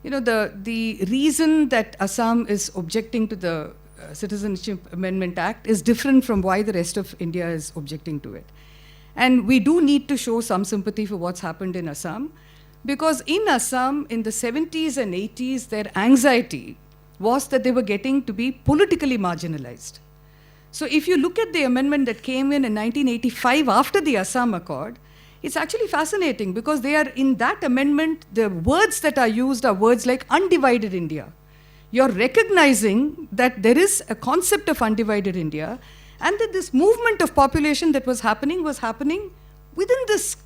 the reason that Assam is objecting to the Citizenship Amendment Act is different from why the rest of India is objecting to it. And we do need to show some sympathy for what's happened in Assam, because in Assam, in the 70s and 80s, their anxiety was that they were getting to be politically marginalized. So if you look at the amendment that came in 1985 after the Assam Accord, it's actually fascinating because they are in that amendment, the words that are used are words like undivided India. You're recognizing that there is a concept of undivided India and that this movement of population that was happening within this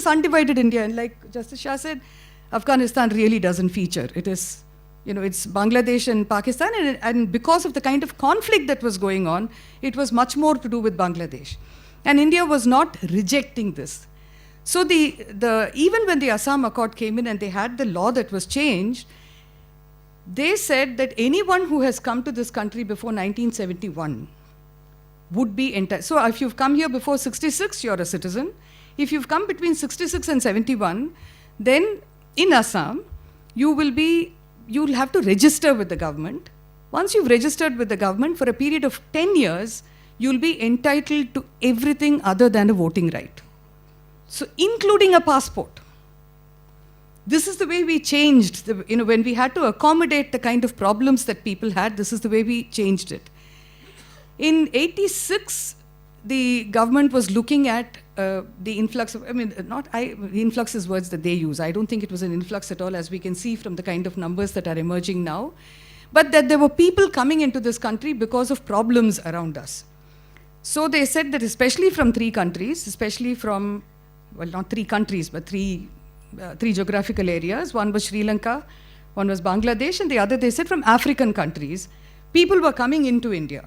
undivided India. And like Justice Shah said, Afghanistan really doesn't feature. It is, it's Bangladesh and Pakistan, and because of the kind of conflict that was going on, it was much more to do with Bangladesh. And India was not rejecting this. So even when the Assam Accord came in and they had the law that was changed, they said that anyone who has come to this country before 1971 would be entitled. So if you've come here before 66, you're a citizen. If you've come between 66 and 71, then in Assam, you'll have to register with the government. Once you've registered with the government for a period of 10 years, you'll be entitled to everything other than a voting right. So including a passport. This is the way we changed, when we had to accommodate the kind of problems that people had, this is the way we changed it. In 86, the government was looking at the influx of, the influx is words that they use. I don't think it was an influx at all, as we can see from the kind of numbers that are emerging now. But that there were people coming into this country because of problems around us. So they said that especially from three countries, especially from, well, not three countries, but three geographical areas. One was Sri Lanka, one was Bangladesh, and the other, they said, from African countries. People were coming into India.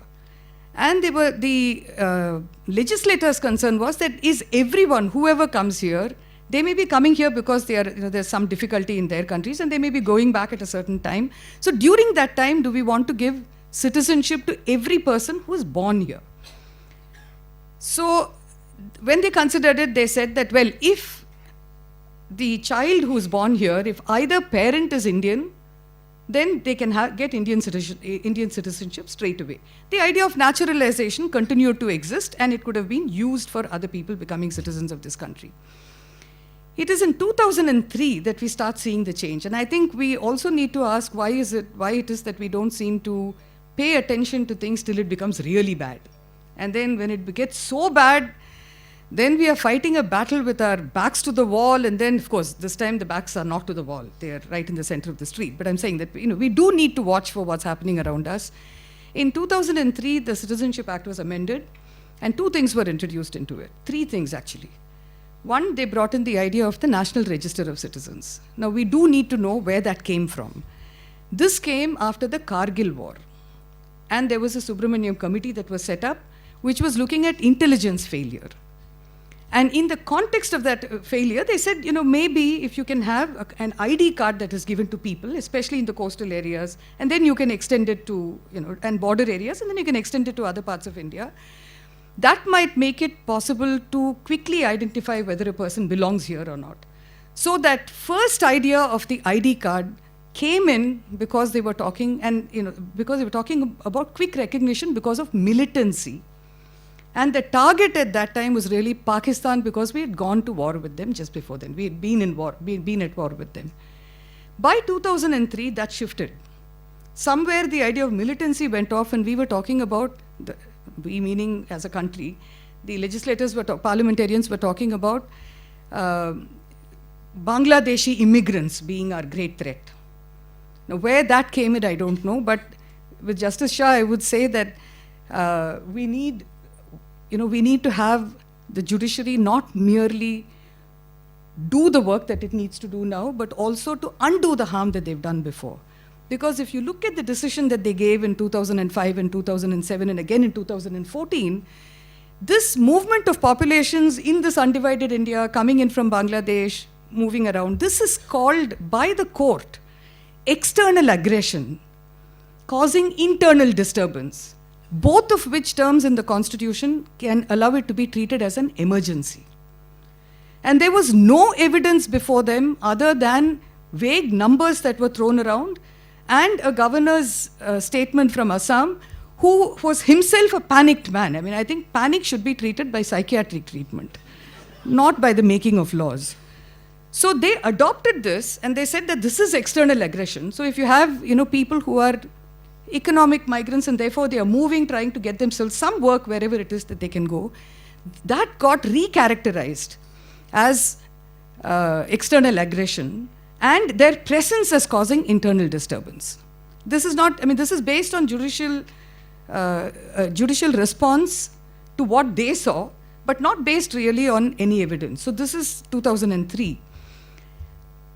And the legislators' concern was that is everyone, whoever comes here, they may be coming here because there's some difficulty in their countries and they may be going back at a certain time. So during that time, do we want to give citizenship to every person who is born here? So when they considered it, they said that, well, if the child who is born here, if either parent is Indian, then they can get Indian citizenship straight away. The idea of naturalization continued to exist and it could have been used for other people becoming citizens of this country. It is in 2003 that we start seeing the change. And I think we also need to ask why it is that we don't seem to pay attention to things till it becomes really bad. And then when it gets so bad, then we are fighting a battle with our backs to the wall, and then, of course, this time the backs are not to the wall. They are right in the center of the street. But I'm saying that we do need to watch for what's happening around us. In 2003, the Citizenship Act was amended, and two things were introduced into it. Three things, actually. One, they brought in the idea of the National Register of Citizens. Now, we do need to know where that came from. This came after the Kargil War. And there was a Subramaniam committee that was set up, which was looking at intelligence failure. And in the context of that failure, they said, maybe if you can have an ID card that is given to people, especially in the coastal areas, and then you can extend it to, and border areas, and then you can extend it to other parts of India. that might make it possible to quickly identify whether a person belongs here or not. So that first idea of the ID card came in because they were talking, and because they were talking about quick recognition because of militancy. And the target at that time was really Pakistan, because we had gone to war with them just before then. We had been at war with them. By 2003, that shifted. Somewhere the idea of militancy went off, and we were talking about, we meaning as a country, the legislators parliamentarians were talking about Bangladeshi immigrants being our great threat. Now, where that came in, I don't know, but with Justice Shah, I would say that we need to have the judiciary not merely do the work that it needs to do now, but also to undo the harm that they've done before. Because if you look at the decision that they gave in 2005 and 2007 and again in 2014, this movement of populations in this undivided India coming in from Bangladesh, moving around, this is called by the court external aggression, causing internal disturbance, both of which terms in the Constitution can allow it to be treated as an emergency. And there was no evidence before them other than vague numbers that were thrown around and a governor's statement from Assam, who was himself a panicked man. I mean, I think panic should be treated by psychiatric treatment, not by the making of laws. So they adopted this, and they said that this is external aggression. So if you have, people who are economic migrants and therefore they are moving, trying to get themselves some work wherever it is that they can go, that got recharacterized as external aggression, and their presence as causing internal disturbance. This is not, this is based on judicial response to what they saw, but not based really on any evidence. So this is 2003.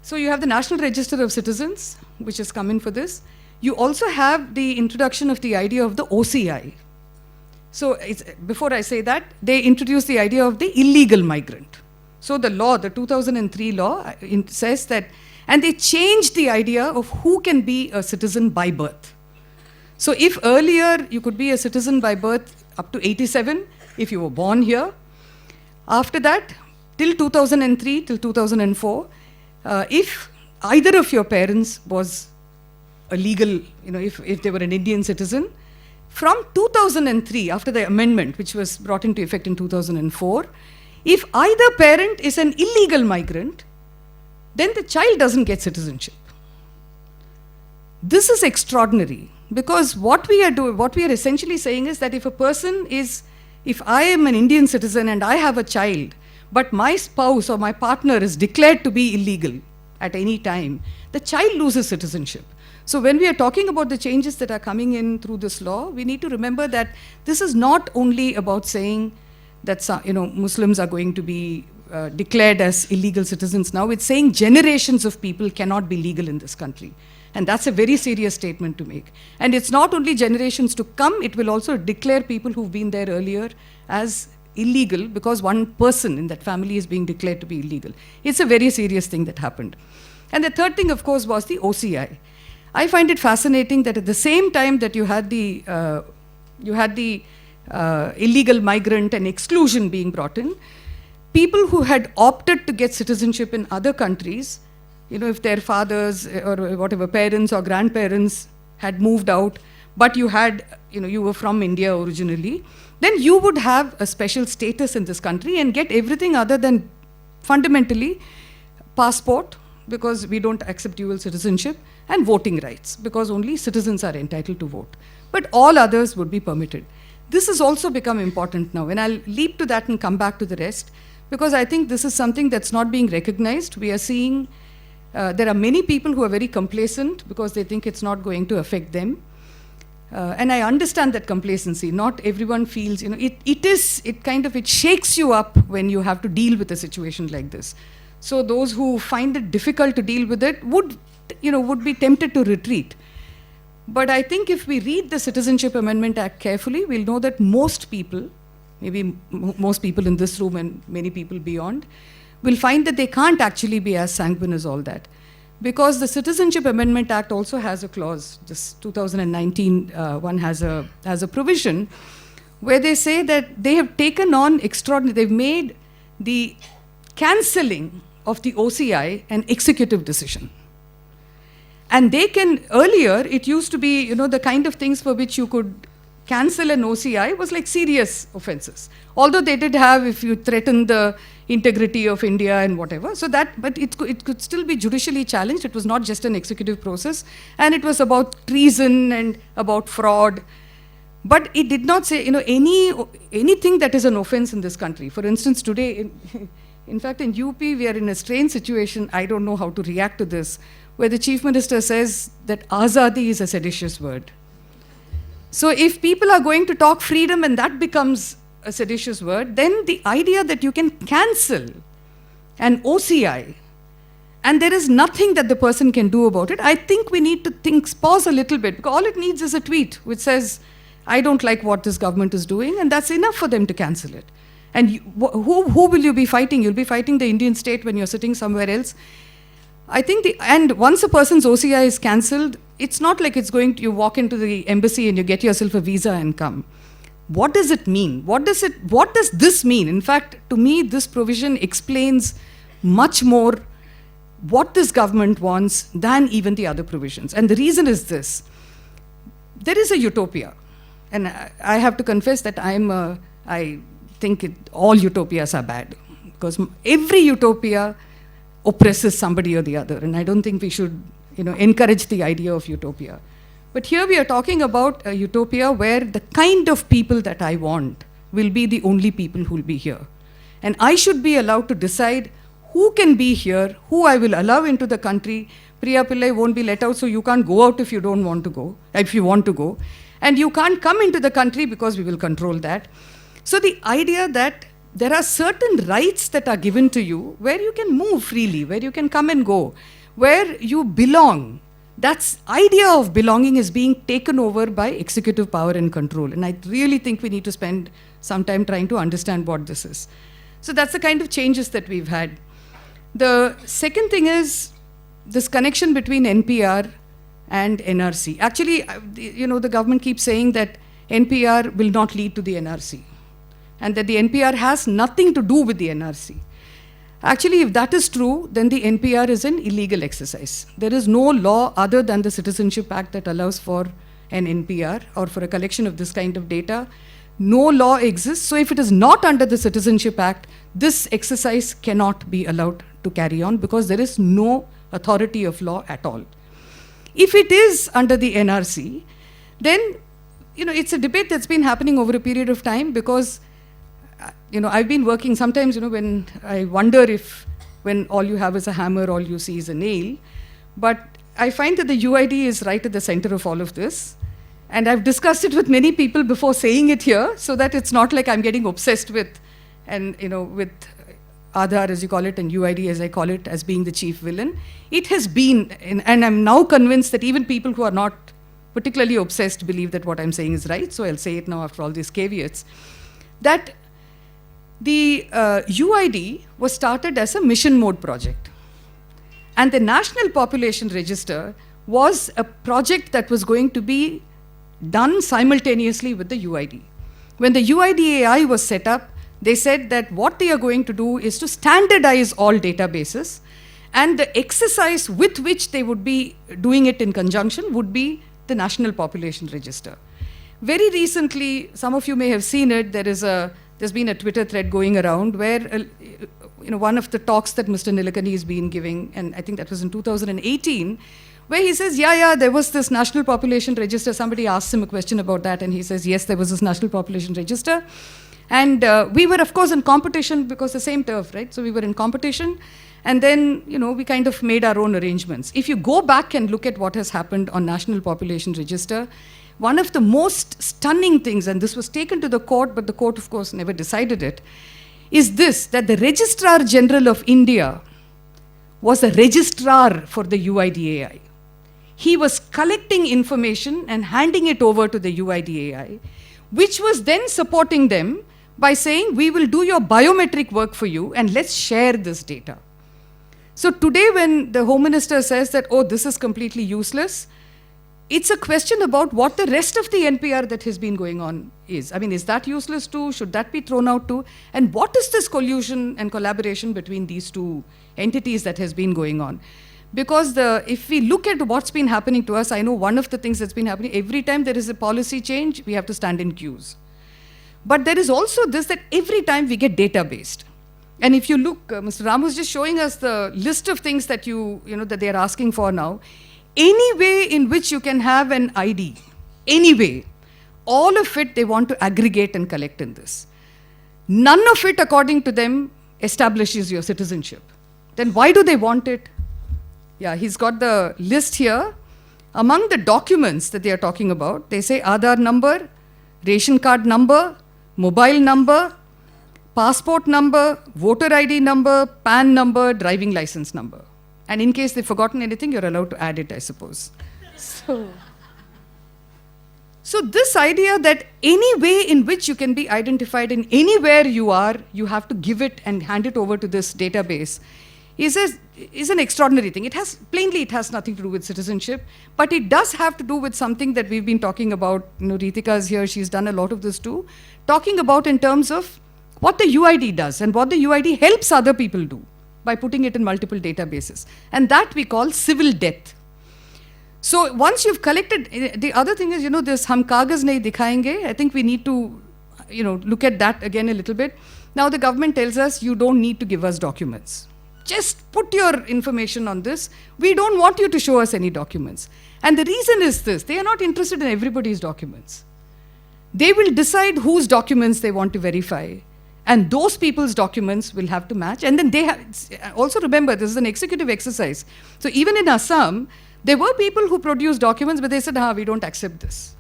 So you have the National Register of Citizens, which has come in for this. You also have the introduction of the idea of the OCI. So before I say that, they introduced the idea of the illegal migrant. So the law, the 2003 law, says that, and they changed the idea of who can be a citizen by birth. So if earlier you could be a citizen by birth up to 87, if you were born here, after that, till 2003, till 2004, if either of your parents was a legal, if they were an Indian citizen, from 2003, after the amendment, which was brought into effect in 2004, if either parent is an illegal migrant, then the child doesn't get citizenship. This is extraordinary, because what we are essentially saying is that if I am an Indian citizen and I have a child, but my spouse or my partner is declared to be illegal at any time, the child loses citizenship. So when we are talking about the changes that are coming in through this law, we need to remember that this is not only about saying that Muslims are going to be declared as illegal citizens now. It's saying generations of people cannot be legal in this country. And that's a very serious statement to make. And it's not only generations to come, it will also declare people who've been there earlier as illegal because one person in that family is being declared to be illegal. It's a very serious thing that happened. And the third thing, of course, was the OCI. I find it fascinating that at the same time that you had the illegal migrant and exclusion being brought in, people who had opted to get citizenship in other countries, if their fathers or whatever parents or grandparents had moved out, but you were from India originally, then you would have a special status in this country and get everything other than fundamentally passport, because we don't accept dual citizenship, and voting rights, because only citizens are entitled to vote. But all others would be permitted. This has also become important now, and I'll leap to that and come back to the rest, because I think this is something that's not being recognized. We are seeing there are many people who are very complacent because they think it's not going to affect them. And I understand that complacency. Not everyone feels, it shakes you up when you have to deal with a situation like this. So those who find it difficult to deal with it would be tempted to retreat. But I think if we read the Citizenship Amendment Act carefully, we'll know that most people, maybe most people in this room and many people beyond, will find that they can't actually be as sanguine as all that. Because the Citizenship Amendment Act also has a clause, this 2019 one has a provision, where they say that they have taken on they've made the cancelling of the OCI an executive decision. And they can, earlier, it used to be, the kind of things for which you could cancel an OCI was like serious offenses. Although they did have, if you threaten the integrity of India and whatever, so that, but it could still be judicially challenged. It was not just an executive process. And it was about treason and about fraud. But it did not say, anything that is an offense in this country. For instance, today, in fact, in UP, we are in a strange situation. I don't know how to react to this, where the Chief Minister says that Azadi is a seditious word. So if people are going to talk freedom and that becomes a seditious word, then the idea that you can cancel an OCI and there is nothing that the person can do about it, I think we need to pause a little bit, because all it needs is a tweet which says, I don't like what this government is doing, and that's enough for them to cancel it. And who will you be fighting? You'll be fighting the Indian state when you're sitting somewhere else. I think and once a person's OCI is cancelled, it's not like you walk into the embassy and you get yourself a visa and come. What does it mean? What does this mean? In fact, to me, this provision explains much more what this government wants than even the other provisions. And the reason is this. There is a utopia. And I have to confess that I think all utopias are bad. Because every utopia oppresses somebody or the other. And I don't think we should encourage the idea of utopia. But here we are talking about a utopia where the kind of people that I want will be the only people who will be here. And I should be allowed to decide who can be here, who I will allow into the country. Priya Pillai won't be let out, so you can't go out if you don't want to go, if you want to go. And you can't come into the country because we will control that. So the idea that there are certain rights that are given to you where you can move freely, where you can come and go, where you belong. That idea of belonging is being taken over by executive power and control. And I really think we need to spend some time trying to understand what this is. So that's the kind of changes that we've had. The second thing is this connection between NPR and NRC. Actually, the government keeps saying that NPR will not lead to the NRC, and that the NPR has nothing to do with the NRC. Actually, if that is true, then the NPR is an illegal exercise. There is no law other than the Citizenship Act that allows for an NPR or for a collection of this kind of data. No law exists. So if it is not under the Citizenship Act, this exercise cannot be allowed to carry on because there is no authority of law at all. If it is under the NRC, then it's a debate that's been happening over a period of time because I've been working sometimes, when I wonder if when all you have is a hammer, all you see is a nail. But I find that the UID is right at the center of all of this. And I've discussed it with many people before saying it here, so that it's not like I'm getting obsessed with, with Aadhaar, as you call it, and UID, as I call it, as being the chief villain. It has been, and I'm now convinced that even people who are not particularly obsessed believe that what I'm saying is right. So I'll say it now after all these caveats, that the UID was started as a mission mode project. And the National Population Register was a project that was going to be done simultaneously with the UID. When the UIDAI was set up, they said that what they are going to do is to standardize all databases, and the exercise with which they would be doing it in conjunction would be the National Population Register. Very recently, some of you may have seen it, there's been a Twitter thread going around where one of the talks that Mr. Nilekani has been giving, and I think that was in 2018, where he says, there was this National Population Register. Somebody asked him a question about that, and he says, yes, there was this National Population Register. And we were, of course, in competition because the same turf, right? So we were in competition, and then, we kind of made our own arrangements. If you go back and look at what has happened on National Population Register, one of the most stunning things, and this was taken to the court, but the court, of course, never decided it, is this, that the Registrar General of India was a registrar for the UIDAI. He was collecting information and handing it over to the UIDAI, which was then supporting them by saying, we will do your biometric work for you and let's share this data. So today when the Home Minister says that, this is completely useless, it's a question about what the rest of the NPR that has been going on is. I mean, is that useless too? Should that be thrown out too? And what is this collusion and collaboration between these two entities that has been going on? Because if we look at what's been happening to us, I know one of the things that's been happening, every time there is a policy change, we have to stand in queues. But there is also this, that every time we get data-based. And if you look, Mr. Ram was just showing us the list of things that that they're asking for now. Any way in which you can have an ID, any way, all of it they want to aggregate and collect in this. None of it, according to them, establishes your citizenship. Then why do they want it? Yeah, he's got the list here. Among the documents that they are talking about, they say Aadhaar number, ration card number, mobile number, passport number, voter ID number, PAN number, driving license number. And in case they've forgotten anything, you're allowed to add it, I suppose. So this idea that any way in which you can be identified in anywhere you are, you have to give it and hand it over to this database is an extraordinary thing. It has nothing to do with citizenship, but it does have to do with something that we've been talking about. Ritika is here, she's done a lot of this too, talking about in terms of what the UID does and what the UID helps other people do by putting it in multiple databases. And that we call civil death. So once you've collected, the other thing is, this hum kagaz nahi dikhayenge, I think we need to, look at that again a little bit. Now the government tells us you don't need to give us documents. Just put your information on this. We don't want you to show us any documents. And the reason is this, they are not interested in everybody's documents. They will decide whose documents they want to verify. And those people's documents will have to match. And then they have, also remember, this is an executive exercise. So even in Assam, there were people who produced documents, but they said, we don't accept this.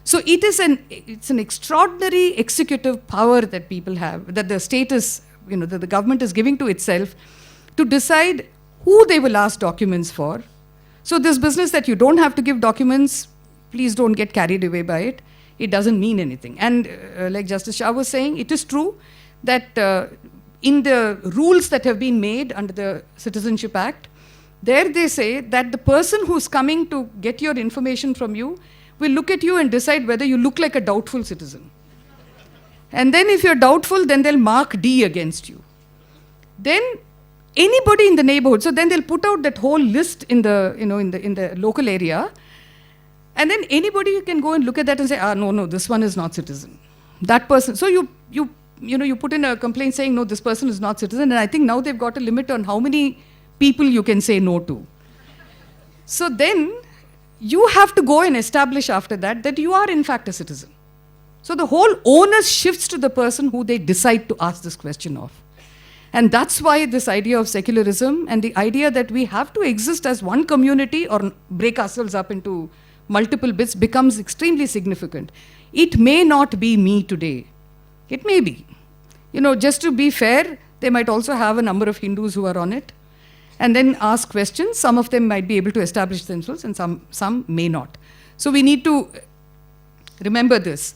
So it's an extraordinary executive power that people have, that the state is, that the government is giving to itself to decide who they will ask documents for. So this business that you don't have to give documents, please don't get carried away by it. It doesn't mean anything. And like Justice Shah was saying, it is true that in the rules that have been made under the Citizenship Act, there they say that the person who's coming to get your information from you will look at you and decide whether you look like a doubtful citizen. And then if you're doubtful, then they'll mark D against you. Then anybody in the neighborhood, so then they'll put out that whole list in the, in the local area, and then anybody can go and look at that and say, no, this one is not citizen. That person, so you put in a complaint saying, no, this person is not citizen, and I think now they've got a limit on how many people you can say no to. So then you have to go and establish after that you are in fact a citizen. So the whole onus shifts to the person who they decide to ask this question of. And that's why this idea of secularism and the idea that we have to exist as one community or break ourselves up into multiple bits becomes extremely significant. It may not be me today. It may be. Just to be fair, they might also have a number of Hindus who are on it and then ask questions. Some of them might be able to establish themselves and some may not. So we need to remember this.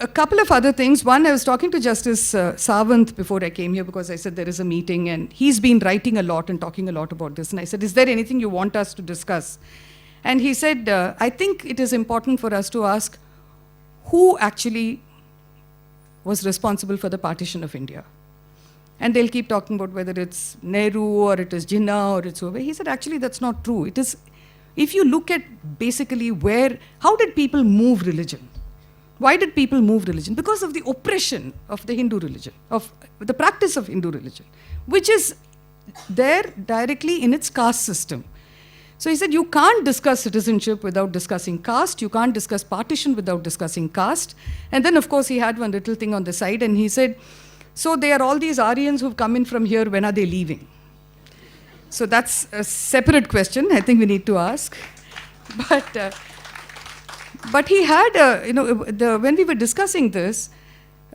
A couple of other things. One, I was talking to Justice Sawant before I came here because I said there is a meeting and he's been writing a lot and talking a lot about this. And I said, is there anything you want us to discuss? And he said, I think it is important for us to ask who actually was responsible for the partition of India. And they'll keep talking about whether it's Nehru or it is Jinnah or it's over. He said, actually, that's not true. It is, if you look at basically how did people move religion? Why did people move religion? Because of the oppression of the Hindu religion, of the practice of Hindu religion, which is there directly in its caste system. So he said, you can't discuss citizenship without discussing caste. You can't discuss partition without discussing caste. And then, of course, he had one little thing on the side and he said, so there are all these Aryans who've come in from here, when are they leaving? So that's a separate question I think we need to ask. But he had, when we were discussing this,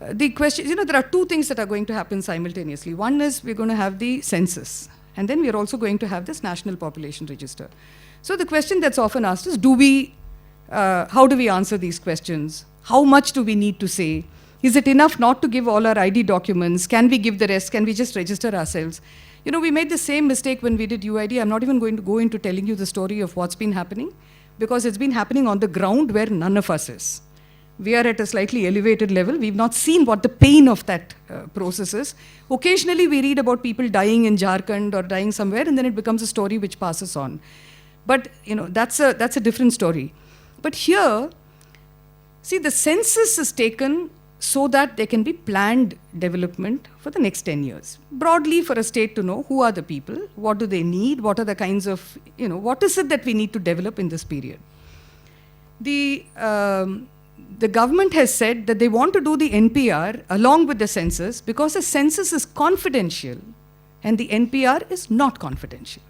the question, there are two things that are going to happen simultaneously. One is we're going to have the census, and then we're also going to have this national population register. So the question that's often asked is, how do we answer these questions? How much do we need to say? Is it enough not to give all our ID documents? Can we give the rest? Can we just register ourselves? We made the same mistake when we did UID. I'm not even going to go into telling you the story of what's been happening, because it's been happening on the ground where none of us is. We are at a slightly elevated level. We've not seen what the pain of that process is. Occasionally, we read about people dying in Jharkhand or dying somewhere, and then it becomes a story which passes on. But that's a different story. But here, see, the census is taken so that there can be planned development for the next 10 years. Broadly, for a state to know who are the people, what do they need, what are the kinds of, what is it that we need to develop in this period. The government has said that they want to do the NPR along with the census because the census is confidential and the NPR is not confidential.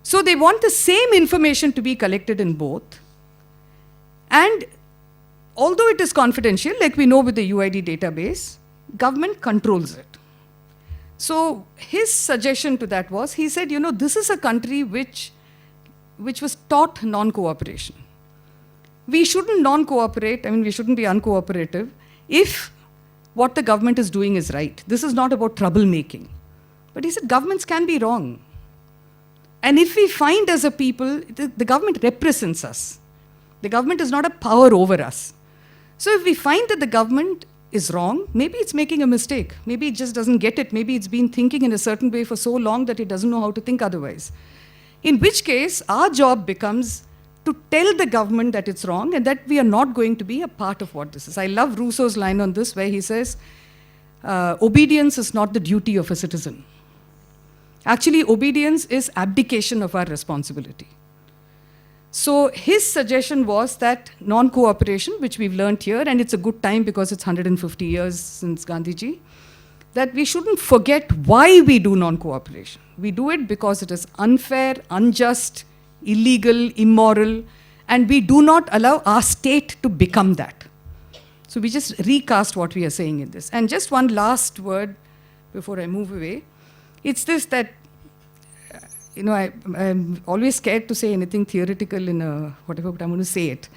So they want the same information to be collected in both. And although it is confidential, like we know with the UID database, government controls it. So his suggestion to that was, he said, this is a country which was taught non-cooperation. We shouldn't non-cooperate, we shouldn't be uncooperative if what the government is doing is right. This is not about troublemaking. But he said governments can be wrong. And if we find as a people, the government represents us. The government is not a power over us. So if we find that the government is wrong, maybe it's making a mistake. Maybe it just doesn't get it. Maybe it's been thinking in a certain way for so long that it doesn't know how to think otherwise. In which case, our job becomes to tell the government that it's wrong and that we are not going to be a part of what this is. I love Rousseau's line on this where he says, obedience is not the duty of a citizen. Actually, obedience is abdication of our responsibility. So his suggestion was that non-cooperation, which we've learned here, and it's a good time because it's 150 years since Gandhiji, that we shouldn't forget why we do non-cooperation. We do it because it is unfair, unjust, illegal, immoral, and we do not allow our state to become that. So we just recast what we are saying in this. And just one last word before I move away. It's this that, I'm always scared to say anything theoretical in whatever, but I'm going to say it.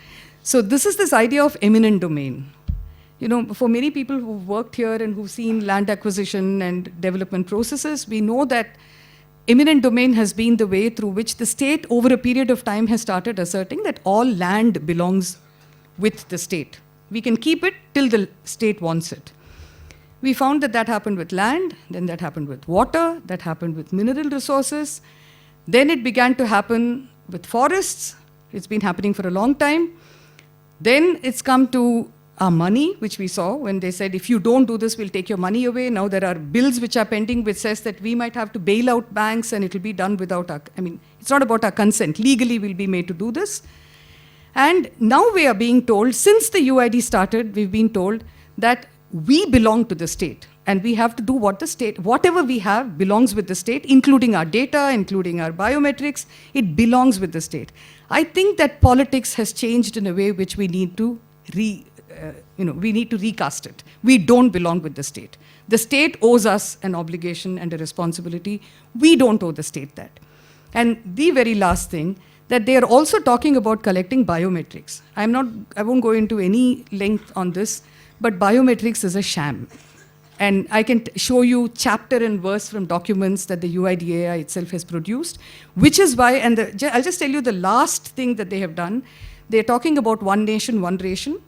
So this is this idea of eminent domain. For many people who've worked here and who've seen land acquisition and development processes, we know that eminent domain has been the way through which the state over a period of time has started asserting that all land belongs with the state. We can keep it till the state wants it. We found that happened with land, then that happened with water, that happened with mineral resources. Then it began to happen with forests. It's been happening for a long time. Then it's come to our money, which we saw when they said, if you don't do this, we'll take your money away. Now there are bills which are pending which says that we might have to bail out banks and it will be done without our, it's not about our consent. Legally, we'll be made to do this. And now we are being told, since the UID started, we've been told that we belong to the state and we have to do what the state, whatever we have belongs with the state, including our data, including our biometrics, it belongs with the state. I think that politics has changed in a way which we need to recast it. We don't belong with the state. The state owes us an obligation and a responsibility. We don't owe the state that. And the very last thing, that they are also talking about collecting biometrics. I won't go into any length on this, but biometrics is a sham. And I can show you chapter and verse from documents that the UIDAI itself has produced, which is why, and I'll just tell you the last thing that they have done. They're talking about one nation, one ration.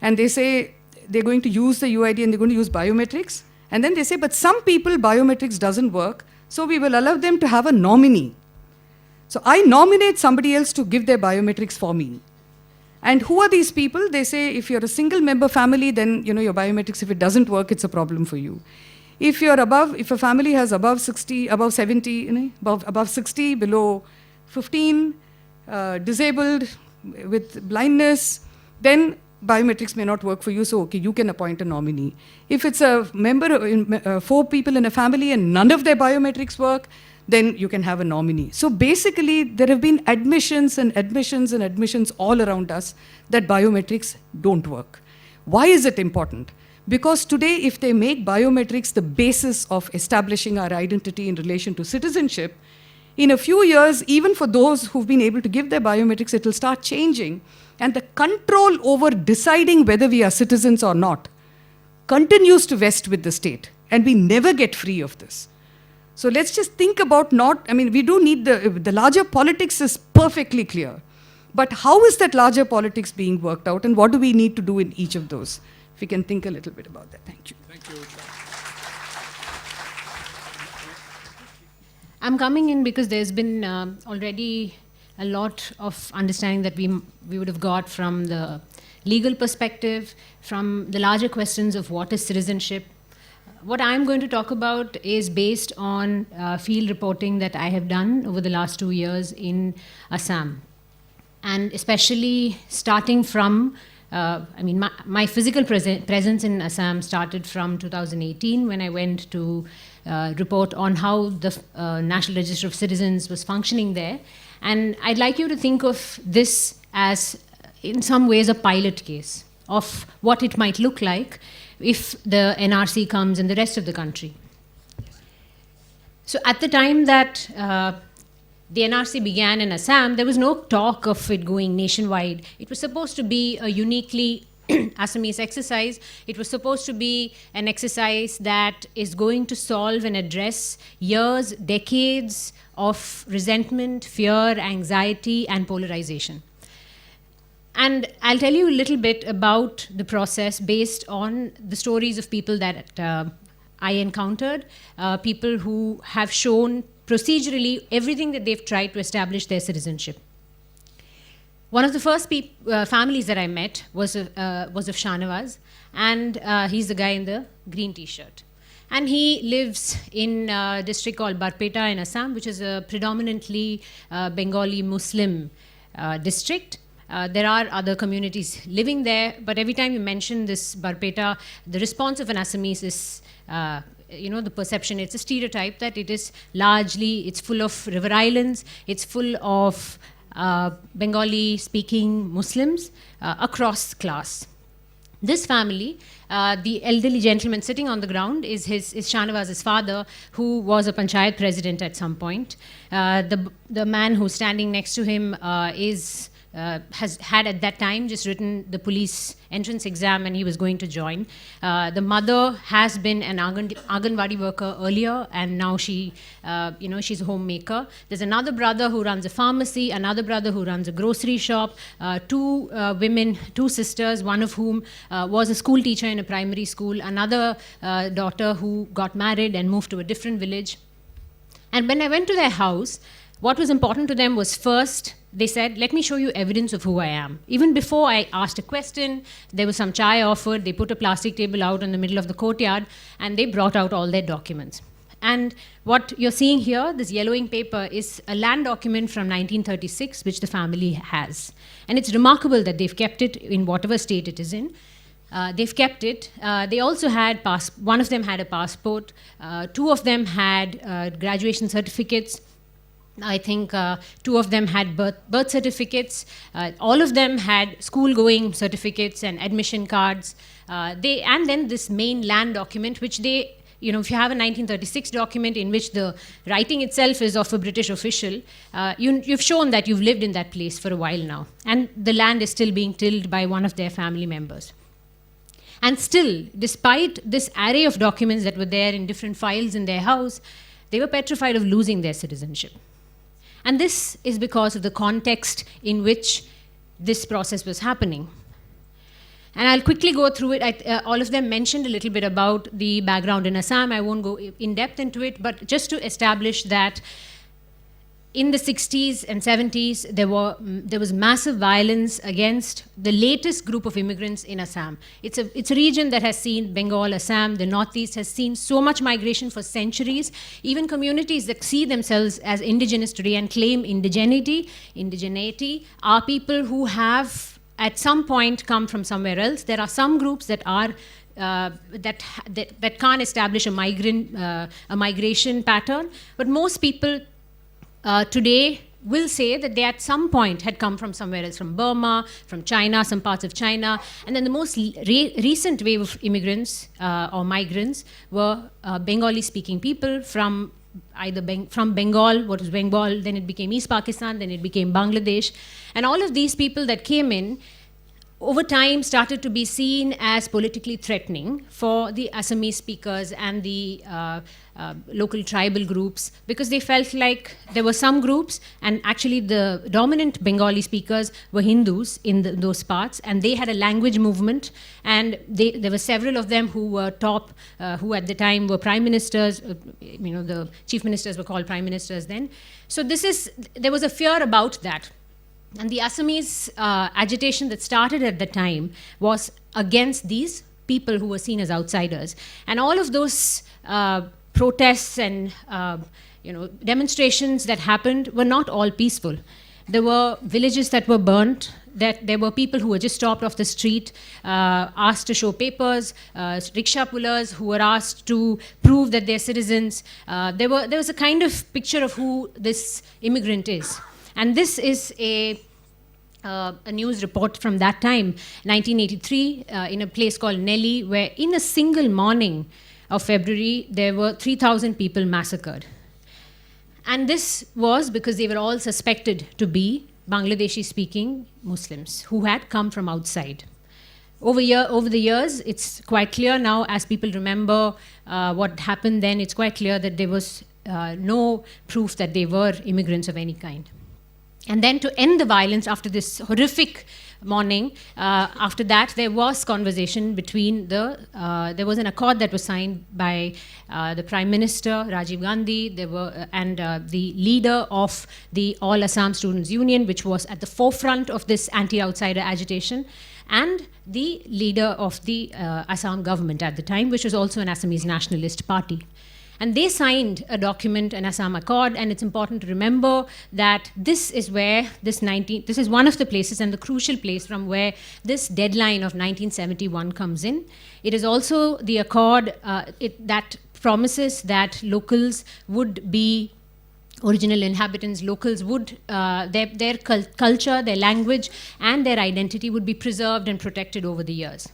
And they say they're going to use the UID and they're going to use biometrics. And then they say, but some people, biometrics doesn't work, so we will allow them to have a nominee. So I nominate somebody else to give their biometrics for me. And who are these people? They say, if you're a single member family, then your biometrics, if it doesn't work, it's a problem for you. If a family has above 60, above 70, above 60, below 15, disabled, with blindness, then biometrics may not work for you, so okay, you can appoint a nominee. If it's a member, 4 people in a family and none of their biometrics work, then you can have a nominee. So basically, there have been admissions and admissions and admissions all around us that biometrics don't work. Why is it important? Because today, if they make biometrics the basis of establishing our identity in relation to citizenship, in a few years, even for those who've been able to give their biometrics, it will start changing. And the control over deciding whether we are citizens or not continues to vest with the state. And we never get free of this. So let's just think about we do need the larger politics is perfectly clear. But how is that larger politics being worked out, and what do we need to do in each of those? If we can think a little bit about that. Thank you. Thank you. I'm coming in because there's been already a lot of understanding that we would have got from the legal perspective, from the larger questions of what is citizenship. What I'm going to talk about is based on field reporting that I have done over the last 2 years in Assam. And especially starting from, my physical presence in Assam started from 2018 when I went to report on how the National Register of Citizens was functioning there. And I'd like you to think of this as, in some ways, a pilot case of what it might look like if the NRC comes in the rest of the country. So at the time that the NRC began in Assam, there was no talk of it going nationwide. It was supposed to be a uniquely Assamese exercise. It was supposed to be an exercise that is going to solve and address years, decades of resentment, fear, anxiety, and polarization. And I'll tell you a little bit about the process based on the stories of people that I encountered, people who have shown procedurally everything that they've tried to establish their citizenship. One of the first families that I met was of Shahnawaz, and he's the guy in the green t-shirt. And he lives in a district called Barpeta in Assam, which is a predominantly Bengali Muslim district. There are other communities living there, but every time you mention this Barpeta, the response of an Assamese is, the perception, it's a stereotype that it is largely, it's full of river islands, it's full of Bengali-speaking Muslims across class. This family, the elderly gentleman sitting on the ground is Shahnawaz's father, who was a panchayat president at some point. The man who's standing next to him has had at that time just written the police entrance exam, and he was going to join. The mother has been an Anganwadi worker earlier, and now she's a homemaker. There's another brother who runs a pharmacy, another brother who runs a grocery shop, two sisters, one of whom was a school teacher in a primary school, another daughter who got married and moved to a different village. And when I went to their house, what was important to them was, first, they said, let me show you evidence of who I am. Even before I asked a question, there was some chai offered, they put a plastic table out in the middle of the courtyard, and they brought out all their documents. And what you're seeing here, this yellowing paper, is a land document from 1936, which the family has. And it's remarkable that they've kept it in whatever state it is in. They've kept it. They also had, one of them had a passport, two of them had graduation certificates. I think two of them had birth certificates. All of them had school-going certificates and admission cards. And then this main land document, which they, if you have a 1936 document in which the writing itself is of a British official, you've shown that you've lived in that place for a while now. And the land is still being tilled by one of their family members. And still, despite this array of documents that were there in different files in their house, they were petrified of losing their citizenship. And this is because of the context in which this process was happening. And I'll quickly go through it. All of them mentioned a little bit about the background in Assam. I won't go in depth into it, but just to establish that in the 60s and 70s, there was massive violence against the latest group of immigrants in Assam. It's a region that has seen Bengal, Assam, the Northeast has seen so much migration for centuries. Even communities that see themselves as indigenous today and claim indigeneity are people who have at some point come from somewhere else. There are some groups that are that can't establish a migration pattern, but most people today will say that they at some point had come from somewhere else, from Burma, from China, some parts of China. And then the most recent wave of immigrants or migrants were Bengali-speaking people from from Bengal, what was Bengal, then it became East Pakistan, then it became Bangladesh. And all of these people that came in over time started to be seen as politically threatening for the Assamese speakers and the local tribal groups, because they felt like there were some groups, and actually the dominant Bengali speakers were Hindus in those parts, and they had a language movement, and there were several of them who were top, who at the time were prime ministers. The chief ministers were called prime ministers then. So there was a fear about that. And the Assamese agitation that started at the time was against these people who were seen as outsiders. And all of those protests and demonstrations that happened were not all peaceful. There were villages that were burnt. That there were people who were just stopped off the street, asked to show papers, rickshaw pullers who were asked to prove that they're citizens. There was a kind of picture of who this immigrant is. And this is a news report from that time, 1983, in a place called Nelly, where in a single morning of February, there were 3,000 people massacred. And this was because they were all suspected to be Bangladeshi-speaking Muslims who had come from outside. Over the years, it's quite clear now, as people remember what happened then, it's quite clear that there was no proof that they were immigrants of any kind. And then to end the violence after this horrific morning, after that there was conversation between there was an accord that was signed by the Prime Minister, Rajiv Gandhi, and the leader of the All Assam Students Union, which was at the forefront of this anti-outsider agitation, and the leader of the Assam government at the time, which was also an Assamese nationalist party. And they signed a document, an Assam Accord, and it's important to remember that this is where this is one of the places and the crucial place from where this deadline of 1971 comes in. It is also the accord that promises that locals would be original inhabitants, locals would, their culture, their language, and their identity would be preserved and protected over the years.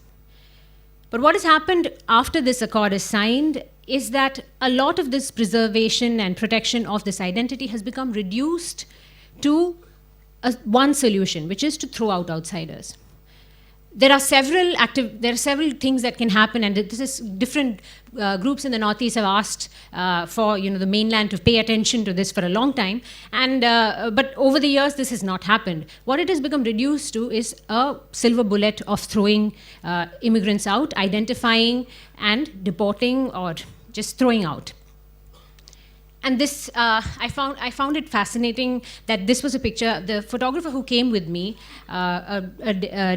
But what has happened after this accord is signed is that a lot of this preservation and protection of this identity has become reduced to one solution, which is to throw out outsiders. There are several things that can happen, and this is different groups in the Northeast have asked for the mainland to pay attention to this for a long time, and but over the years this has not happened. What it has become reduced to is a silver bullet of throwing immigrants out, identifying and deporting, or just throwing out. And this, I found it fascinating that this was a picture. The photographer who came with me, a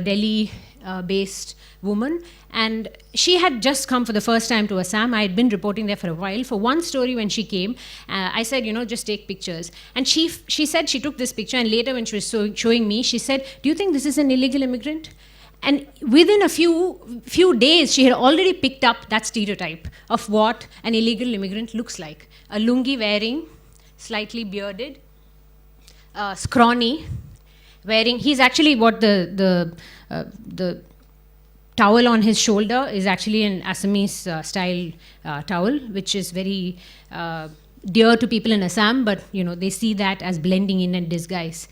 Delhi-based woman, and she had just come for the first time to Assam. I had been reporting there for a while. For one story when she came, I said, just take pictures. And she said she took this picture, and later when she was showing me, she said, do you think this is an illegal immigrant? And within a few days, she had already picked up that stereotype of what an illegal immigrant looks like. A lungi wearing, slightly bearded, scrawny, he's actually what the towel on his shoulder is actually an Assamese style towel, which is very dear to people in Assam, but they see that as blending in and disguise.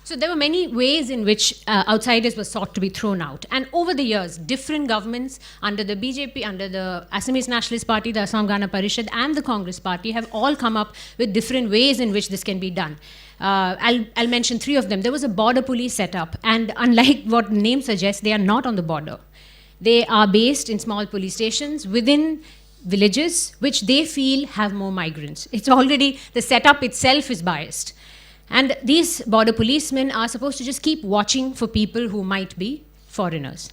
So there were many ways in which outsiders were sought to be thrown out. And over the years, different governments under the BJP, under the Assamese Nationalist Party, the Assam Gana Parishad, and the Congress Party have all come up with different ways in which this can be done. I'll mention three of them. There was a border police set up, and unlike what the name suggests, they are not on the border. They are based in small police stations within villages which they feel have more migrants. It's already, the setup itself is biased. And these border policemen are supposed to just keep watching for people who might be foreigners.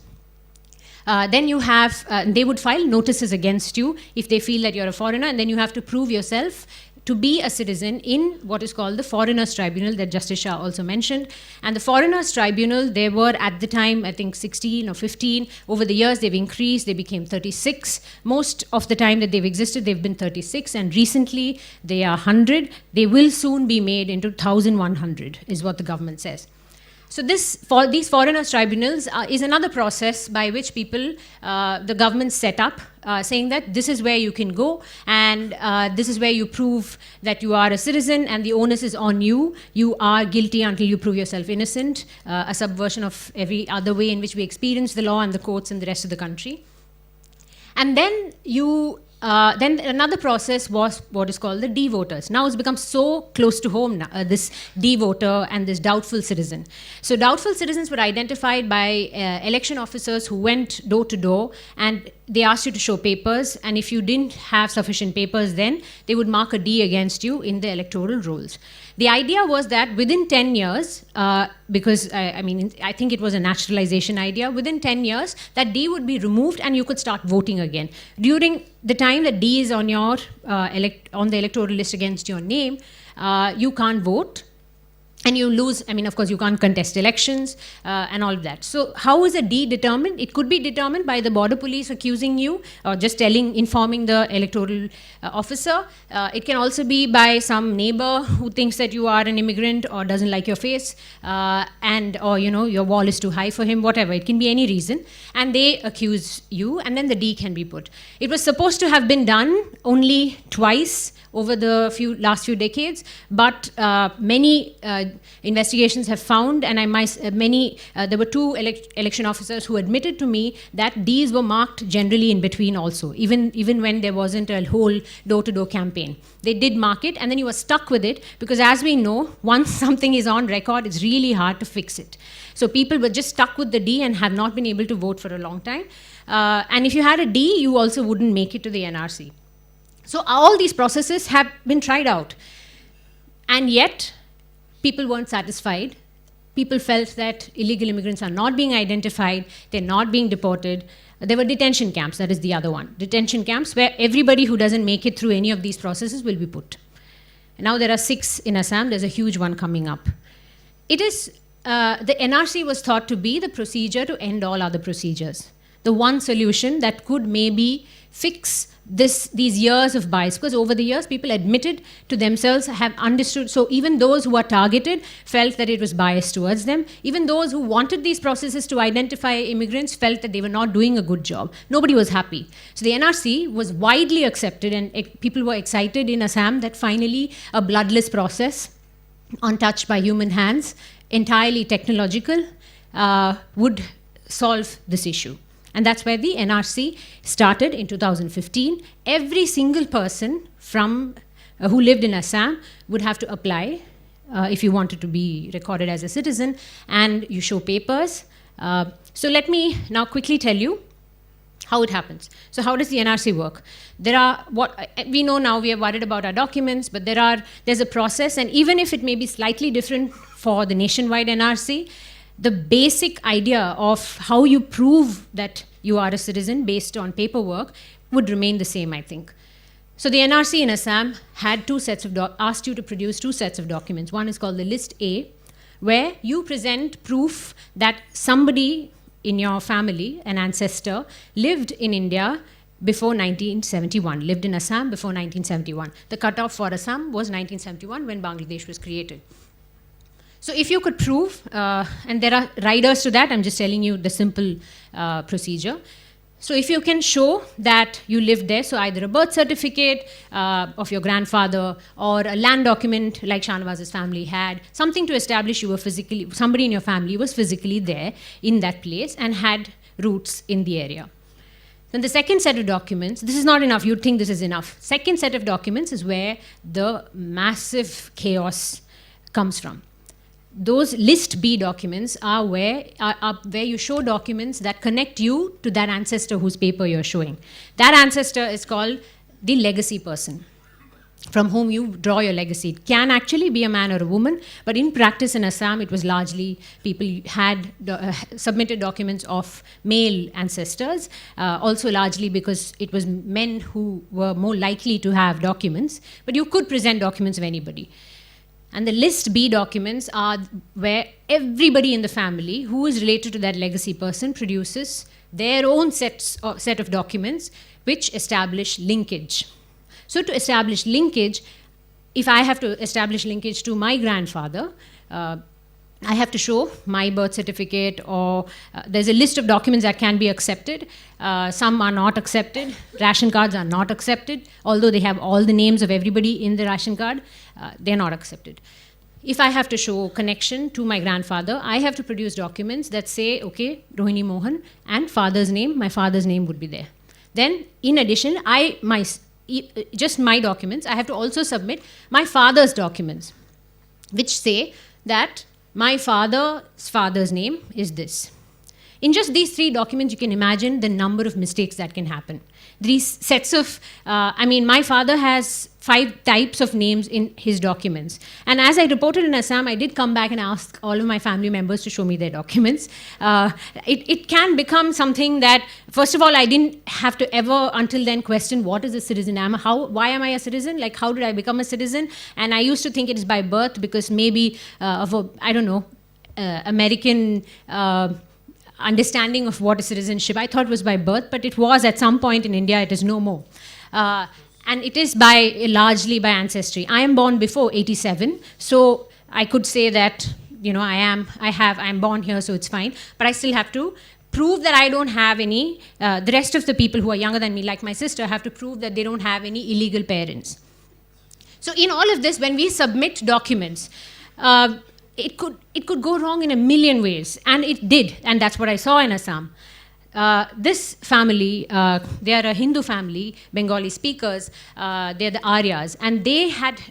Then you have, they would file notices against you if they feel that you're a foreigner, and then you have to prove yourself to be a citizen in what is called the Foreigners Tribunal that Justice Shah also mentioned. And the Foreigners Tribunal, they were at the time, I think 16 or 15. Over the years, they've increased, they became 36. Most of the time that they've existed, they've been 36, and recently they are 100. They will soon be made into 1,100, is what the government says. So these foreigners tribunals is another process by which people, the government set up, saying that this is where you can go, and this is where you prove that you are a citizen, and the onus is on you. You are guilty until you prove yourself innocent, a subversion of every other way in which we experience the law and the courts in the rest of the country. And then then another process was what is called the D-voters. Now it's become so close to home now, this D-voter and this doubtful citizen. So doubtful citizens were identified by election officers who went door to door, and they asked you to show papers, and if you didn't have sufficient papers then, they would mark a D against you in the electoral rolls. The idea was that within 10 years, because I think it was a naturalization idea, within 10 years, that D would be removed and you could start voting again. During the time that D is on your on the electoral list against your name, you can't vote. And you lose, of course, you can't contest elections and all of that. So how is a D determined? It could be determined by the border police accusing you or just informing the electoral officer. It can also be by some neighbor who thinks that you are an immigrant or doesn't like your face or your wall is too high for him, whatever. It can be any reason. And they accuse you, and then the D can be put. It was supposed to have been done only twice over the last few decades, but many investigations have found, and there were two election officers who admitted to me that these were marked generally in between also, even when there wasn't a whole door-to-door campaign. They did mark it, and then you were stuck with it, because as we know, once something is on record, it's really hard to fix it. So people were just stuck with the D and have not been able to vote for a long time. And if you had a D, you also wouldn't make it to the NRC. So all these processes have been tried out. And yet, people weren't satisfied. People felt that illegal immigrants are not being identified, they're not being deported. There were detention camps, that is the other one. Detention camps where everybody who doesn't make it through any of these processes will be put. And now there are 6 in Assam, there's a huge one coming up. It is, the NRC was thought to be the procedure to end all other procedures. The one solution that could maybe fix these years of bias, because over the years people admitted to themselves, have understood. So even those who are targeted felt that it was biased towards them. Even those who wanted these processes to identify immigrants felt that they were not doing a good job. Nobody was happy. So the NRC was widely accepted, and people were excited in Assam that finally a bloodless process, untouched by human hands, entirely technological, would solve this issue. And that's where the NRC started in 2015. Every single person who lived in Assam would have to apply if you wanted to be recorded as a citizen, and you show papers. So let me now quickly tell you how it happens. So how does the NRC work? We know now, we are worried about our documents, but there's a process, and even if it may be slightly different for the nationwide NRC, the basic idea of how you prove that you are a citizen based on paperwork would remain the same, I think. So the NRC in Assam had asked you to produce 2 sets of documents. One is called the List A, where you present proof that somebody in your family, an ancestor, lived in India before 1971, lived in Assam before 1971. The cutoff for Assam was 1971 when Bangladesh was created. So if you could prove, and there are riders to that, I'm just telling you the simple procedure. So if you can show that you lived there, so either a birth certificate of your grandfather or a land document like Shanawaz's family had, something to establish you were somebody in your family was physically there in that place and had roots in the area. Then the second set of documents, this is not enough, you'd think this is enough. Second set of documents is where the massive chaos comes from. Those List B documents are where you show documents that connect you to that ancestor whose paper you're showing. That ancestor is called the legacy person, from whom you draw your legacy. It can actually be a man or a woman, but in practice in Assam, it was largely people had submitted documents of male ancestors, also largely because it was men who were more likely to have documents, but you could present documents of anybody. And the List B documents are where everybody in the family who is related to that legacy person produces their own set of documents which establish linkage. So to establish linkage, if I have to establish linkage to my grandfather, I have to show my birth certificate, or there's a list of documents that can be accepted. Some are not accepted. Ration cards are not accepted. Although they have all the names of everybody in the ration card, they're not accepted. If I have to show connection to my grandfather, I have to produce documents that say, okay, Rohini Mohan, and father's name, my father's name would be there. Then, in addition, just my documents, I have to also submit my father's documents, which say that my father's name is this. In just these 3 documents, you can imagine the number of mistakes that can happen. These sets of, my father has 5 types of names in his documents. And as I reported in Assam, I did come back and ask all of my family members to show me their documents. It can become something that, first of all, I didn't have to ever until then question what is a citizen? Why am I a citizen? Like, how did I become a citizen? And I used to think it is by birth because maybe American understanding of what is citizenship, I thought was by birth, but it was at some point in India, it is no more. And it is largely by ancestry. I am born before 87, so I could say that, I am born here, so it's fine, but I still have to prove that I don't have any, the rest of the people who are younger than me, like my sister, have to prove that they don't have any illegal parents. So in all of this, when we submit documents, it could go wrong in a million ways, and it did, and that's what I saw in Assam. This family, they are a Hindu family, Bengali speakers, they're the Aryas, and they had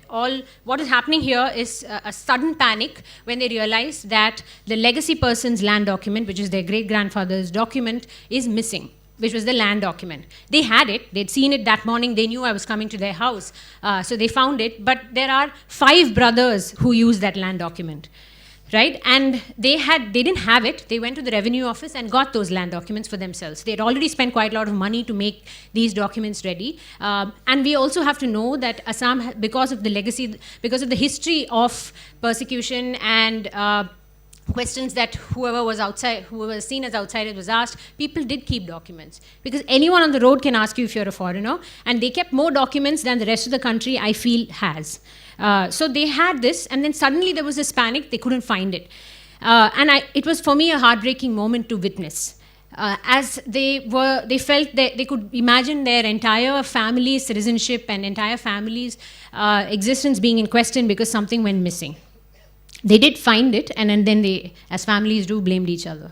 what is happening here is a sudden panic when they realized that the legacy person's land document, which is their great-grandfather's document, is missing, which was the land document. They had it, they'd seen it that morning, they knew I was coming to their house, so they found it, but there are 5 brothers who used that land document, right? And they didn't have it, they went to the revenue office and got those land documents for themselves. They had already spent quite a lot of money to make these documents ready. And we also have to know that Assam, because of the legacy, because of the history of persecution and questions that whoever was seen as outsiders was asked, people did keep documents. Because anyone on the road can ask you if you're a foreigner, and they kept more documents than the rest of the country, I feel, has. So they had this, and then suddenly there was this panic, they couldn't find it. It was for me a heartbreaking moment to witness. As they felt that they could imagine their entire family's citizenship and entire family's existence being in question because something went missing. They did find it, and then they, as families do, blamed each other.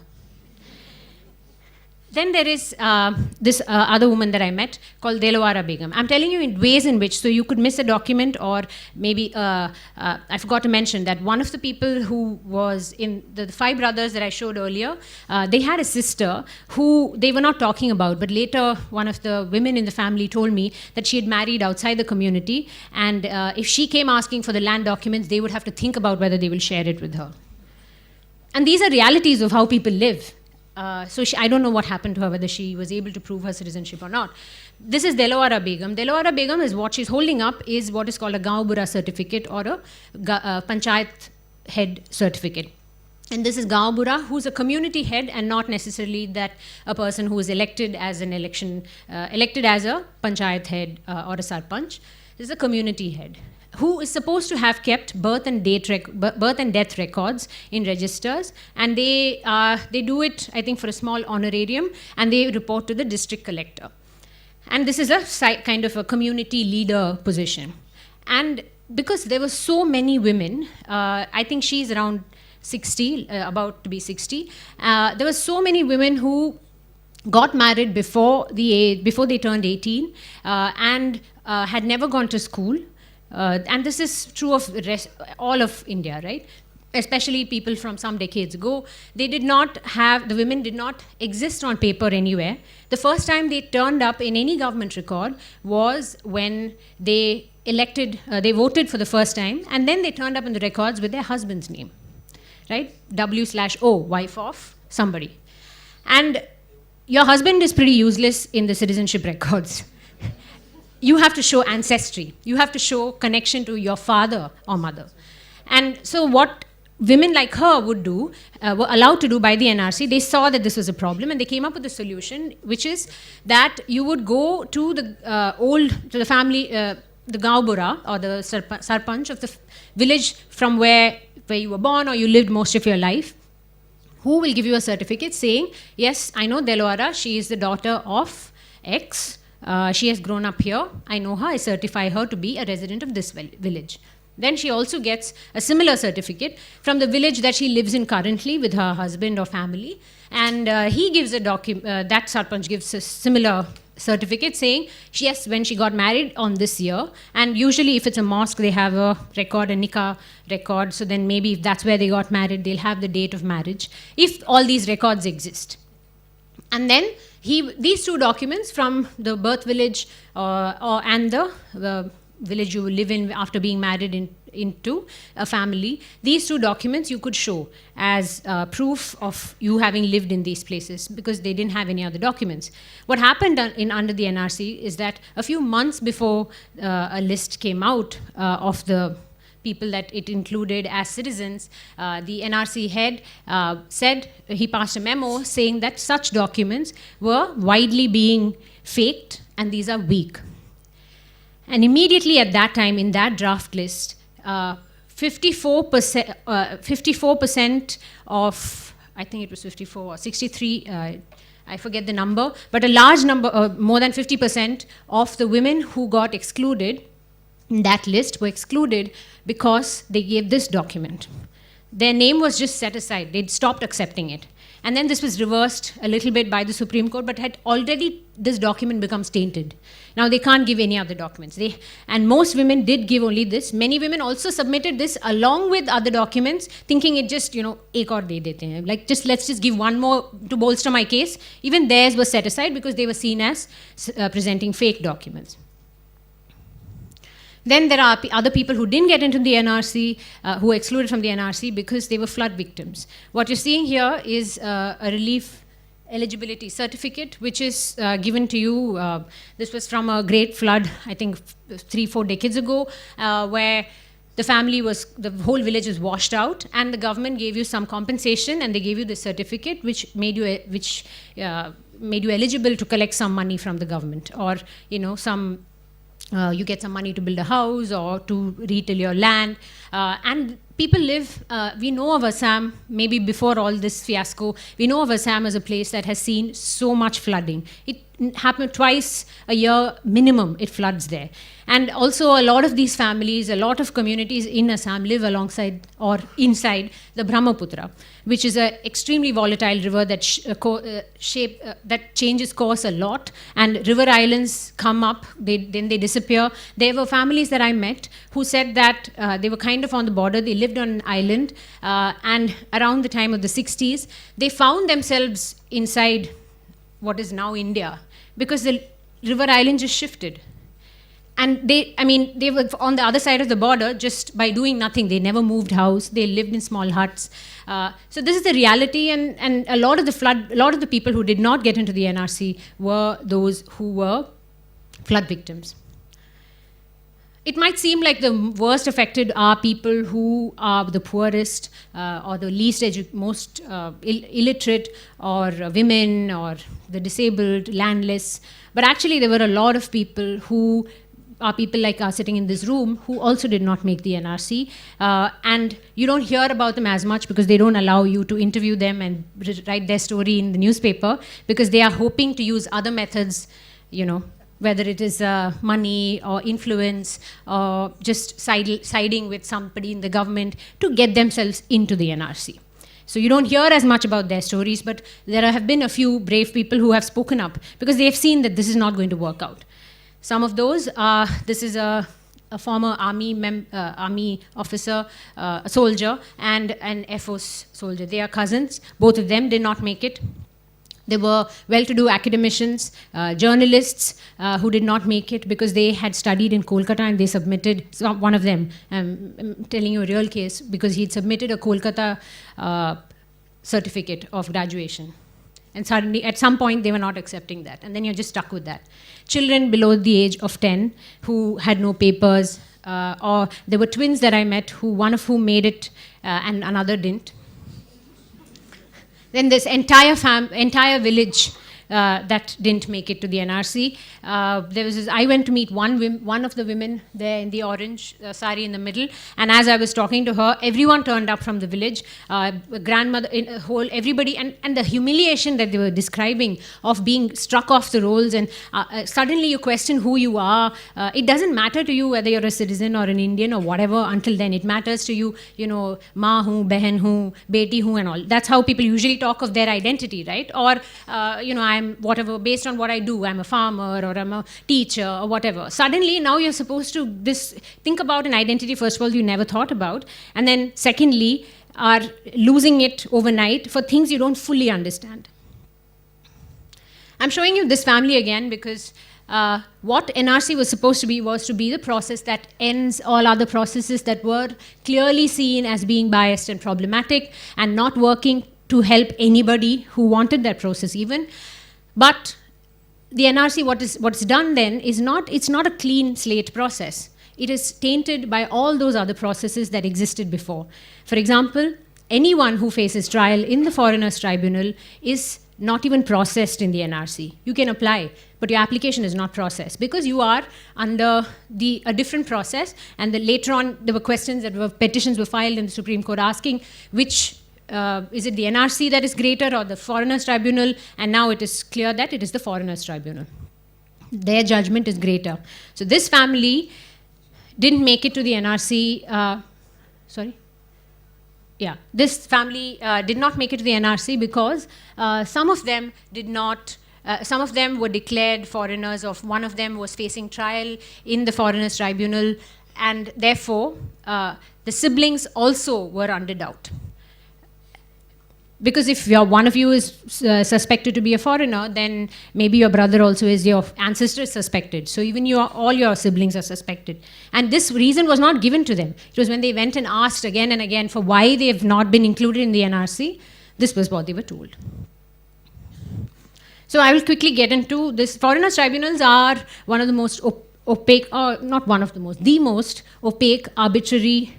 Then there is this other woman that I met called Delawara Begum. I'm telling you in ways in which, so you could miss a document, or maybe, I forgot to mention that one of the people who was in the 5 brothers that I showed earlier, they had a sister who they were not talking about, but later one of the women in the family told me that she had married outside the community, and if she came asking for the land documents, they would have to think about whether they will share it with her. And these are realities of how people live. I don't know what happened to her, whether she was able to prove her citizenship or not. This is Delawara Begum. Delawara Begum is what she's holding up is what is called a Gaon Bura certificate, or a Panchayat head certificate. And this is Gaon Bura, who's a community head and not necessarily that a person who is elected as a Panchayat head or a Sarpanch. This is a community head who is supposed to have kept birth and death records in registers, and they do it, I think, for a small honorarium, and they report to the district collector. And this is a kind of a community leader position. And because there were so many women, I think she's around 60, about to be 60, there were so many women who got married before they turned 18 and had never gone to school. And this is true of all of India, right? Especially people from some decades ago. The women did not exist on paper anywhere. The first time they turned up in any government record was when they voted for the first time, and then they turned up in the records with their husband's name, right? W/O, wife of somebody. And your husband is pretty useless in the citizenship records. You have to show ancestry. You have to show connection to your father or mother. And so what women like her would do, were allowed to do by the NRC, they saw that this was a problem, and they came up with a solution, which is that you would go to the family, the Gaon Bura, or the Sarpanch of the village from where where you were born or you lived most of your life, who will give you a certificate saying, yes, I know Delwara, she is the daughter of X, she has grown up here, I know her, I certify her to be a resident of this village. Then she also gets a similar certificate from the village that she lives in currently with her husband or family, and he gives a that Sarpanch gives a similar certificate saying, yes, when she got married on this year, and usually if it's a mosque, they have a record, a nikah record, so then maybe if that's where they got married, they'll have the date of marriage, if all these records exist. And then these two documents from the birth village and the village you will live in after being married into a family, these two documents you could show as proof of you having lived in these places, because they didn't have any other documents. What happened under the NRC is that a few months before a list came out of the people that it included as citizens, the NRC head said, he passed a memo saying that such documents were widely being faked and these are weak. And immediately at that time, in that draft list, 54% of, I think it was 54 or 63, I forget the number, but a large number, more than 50% of the women who got excluded in that list were excluded because they gave this document. Their name was just set aside. They'd stopped accepting it. And then this was reversed a little bit by the Supreme Court, but had already this document becomes tainted. Now they can't give any other documents. And most women did give only this. Many women also submitted this along with other documents, thinking it just, ek aur de dete hain. Like, let's just give one more to bolster my case. Even theirs was set aside because they were seen as presenting fake documents. Then there are other people who didn't get into the NRC, who were excluded from the NRC because they were flood victims. What you're seeing here is a relief eligibility certificate, which is given to you. This was from a great flood, I think 3-4 decades ago, where the whole village was washed out, and the government gave you some compensation, and they gave you the certificate, which made you eligible to collect some money from the government, or you get some money to build a house or to retail your land. And people live, we know of Assam, maybe before all this fiasco, we know of Assam as a place that has seen so much flooding. It happened twice a year minimum, it floods there. And also a lot of these families, a lot of communities in Assam live alongside or inside the Brahmaputra, which is an extremely volatile river that that changes course a lot, and river islands come up, then they disappear. There were families that I met who said that they were kind of on the border, they lived on an island, and around the time of the 60s, they found themselves inside what is now India, because the river island just shifted. And they were on the other side of the border just by doing nothing. They never moved house. They lived in small huts. So this is the reality, and a lot of the people who did not get into the NRC were those who were flood victims. It might seem like the worst affected are people who are the poorest or the least most illiterate, or women, or the disabled, landless. But actually there were a lot of people who are people like us sitting in this room who also did not make the NRC. And you don't hear about them as much because they don't allow you to interview them and write their story in the newspaper, because they are hoping to use other methods, whether it is money or influence or just siding with somebody in the government to get themselves into the NRC. So you don't hear as much about their stories, but there have been a few brave people who have spoken up because they've seen that this is not going to work out. Some of those are, this is a former army officer, a soldier, and an Air Force soldier. They are cousins. Both of them did not make it. There were well-to-do academicians, journalists who did not make it because they had studied in Kolkata, and they submitted, one of them, I'm telling you a real case, because he'd submitted a Kolkata certificate of graduation. And suddenly, at some point, they were not accepting that. And then you're just stuck with that. Children below the age of 10 who had no papers, or there were twins that I met, one of whom made it and another didn't. Then this entire village that didn't make it to the NRC. I went to meet one of the women there in the orange sari in the middle, and as I was talking to her, everyone turned up from the village, grandmother, everybody, and the humiliation that they were describing of being struck off the rolls, and suddenly you question who you are. It doesn't matter to you whether you're a citizen or an Indian or whatever. Until then, it matters to you, ma hu, behan hu, beti hu, and all. That's how people usually talk of their identity, right? Or I'm whatever, based on what I do. I'm a farmer, or I'm a teacher, or whatever. Suddenly, now you're supposed to think about an identity, first of all, you never thought about, and then secondly, are losing it overnight for things you don't fully understand. I'm showing you this family again because what NRC was supposed to be was to be the process that ends all other processes that were clearly seen as being biased and problematic and not working to help anybody who wanted that process even. But the NRC, what's done then is it's not a clean slate process. It is tainted by all those other processes that existed before. For example, anyone who faces trial in the Foreigners Tribunal is not even processed in the NRC. You can apply, but your application is not processed because you are under a different process. And then later on, there were petitions were filed in the Supreme Court asking which is it the NRC that is greater or the Foreigners Tribunal? And now it is clear that it is the Foreigners Tribunal. Their judgment is greater. So this family didn't make it to the NRC. This family did not make it to the NRC because some of them did not. Some of them were declared foreigners, or one of them was facing trial in the Foreigners Tribunal, and therefore the siblings also were under doubt. Because if one of you is suspected to be a foreigner, then maybe your brother also is, your ancestor is suspected. So even all your siblings are suspected. And this reason was not given to them. It was when they went and asked again and again for why they have not been included in the NRC, this was what they were told. So I will quickly get into this. Foreigners Tribunals are one of the most opaque, or not one of the most opaque, arbitrary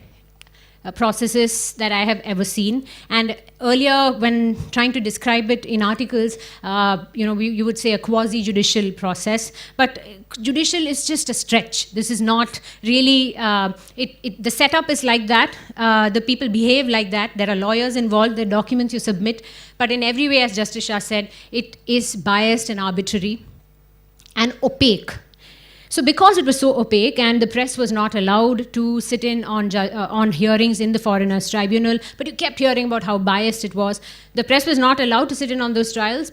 processes that I have ever seen. And earlier, when trying to describe it in articles, you would say a quasi-judicial process, but judicial is just a stretch. This is not really, the setup is like that, the people behave like that, there are lawyers involved, the documents you submit, but in every way, as Justice Shah said, it is biased and arbitrary and opaque. So because it was so opaque and the press was not allowed to sit in on hearings in the Foreigners Tribunal, but you kept hearing about how biased it was, the press was not allowed to sit in on those trials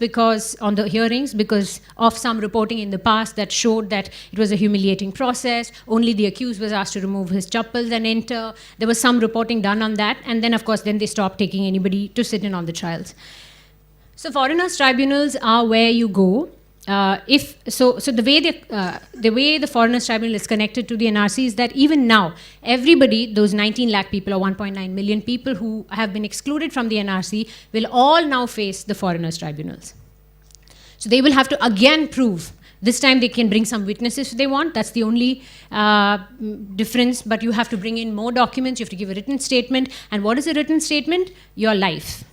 on the hearings because of some reporting in the past that showed that it was a humiliating process. Only the accused was asked to remove his chappals and enter. There was some reporting done on that, and then of course they stopped taking anybody to sit in on the trials. So Foreigners Tribunals are where you go. The way the Foreigners Tribunal is connected to the NRC is that even now, everybody, those 19 lakh people or 1.9 million people who have been excluded from the NRC will all now face the Foreigners Tribunals. So they will have to again prove. This time they can bring some witnesses if they want. That's the only difference. But you have to bring in more documents. You have to give a written statement. And what is a written statement? Your life.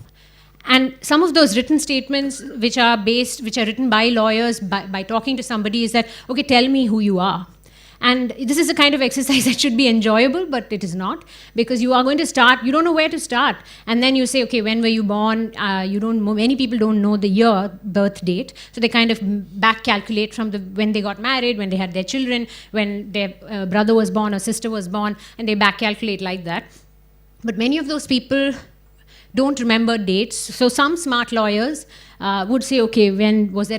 And some of those written statements which are written by lawyers, by talking to somebody, is that, okay, tell me who you are. And this is a kind of exercise that should be enjoyable, but it is not, because you are going to start, you don't know where to start. And then you say, okay, when were you born? Many people don't know the birth date. So they kind of back calculate from when they got married, when they had their children, when their brother was born or sister was born, and they back calculate like that. But many of those people don't remember dates. So some smart lawyers would say, okay, when was there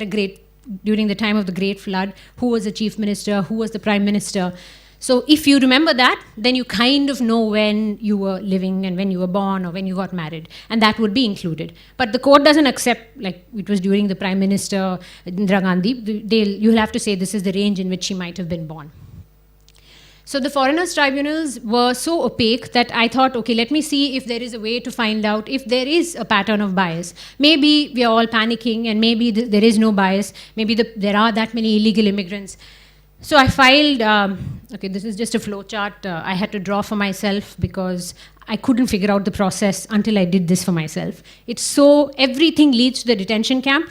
during the time of the Great Flood, who was the chief minister, who was the prime minister? So if you remember that, then you kind of know when you were living and when you were born or when you got married, and that would be included. But the court doesn't accept, like it was during the prime minister, Indira Gandhi, you'll have to say this is the range in which she might have been born. So the Foreigners Tribunals were so opaque that I thought, okay, let me see if there is a way to find out if there is a pattern of bias. Maybe we are all panicking and maybe there is no bias. Maybe there are that many illegal immigrants. So I filed, okay, this is just a flow chart I had to draw for myself because I couldn't figure out the process until I did this for myself. Everything leads to the detention camp.